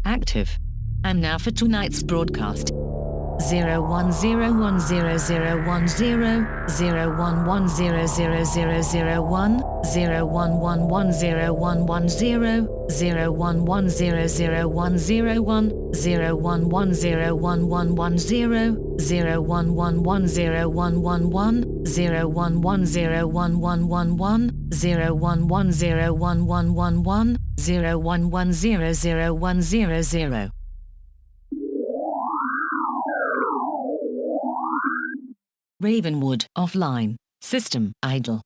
active. And now for tonight's broadcast. 01010010, 01100001, 01110110, 01100101, 01101110, 01110111, 01101111, 01101111, 01100100. Ravenwood offline. System idle.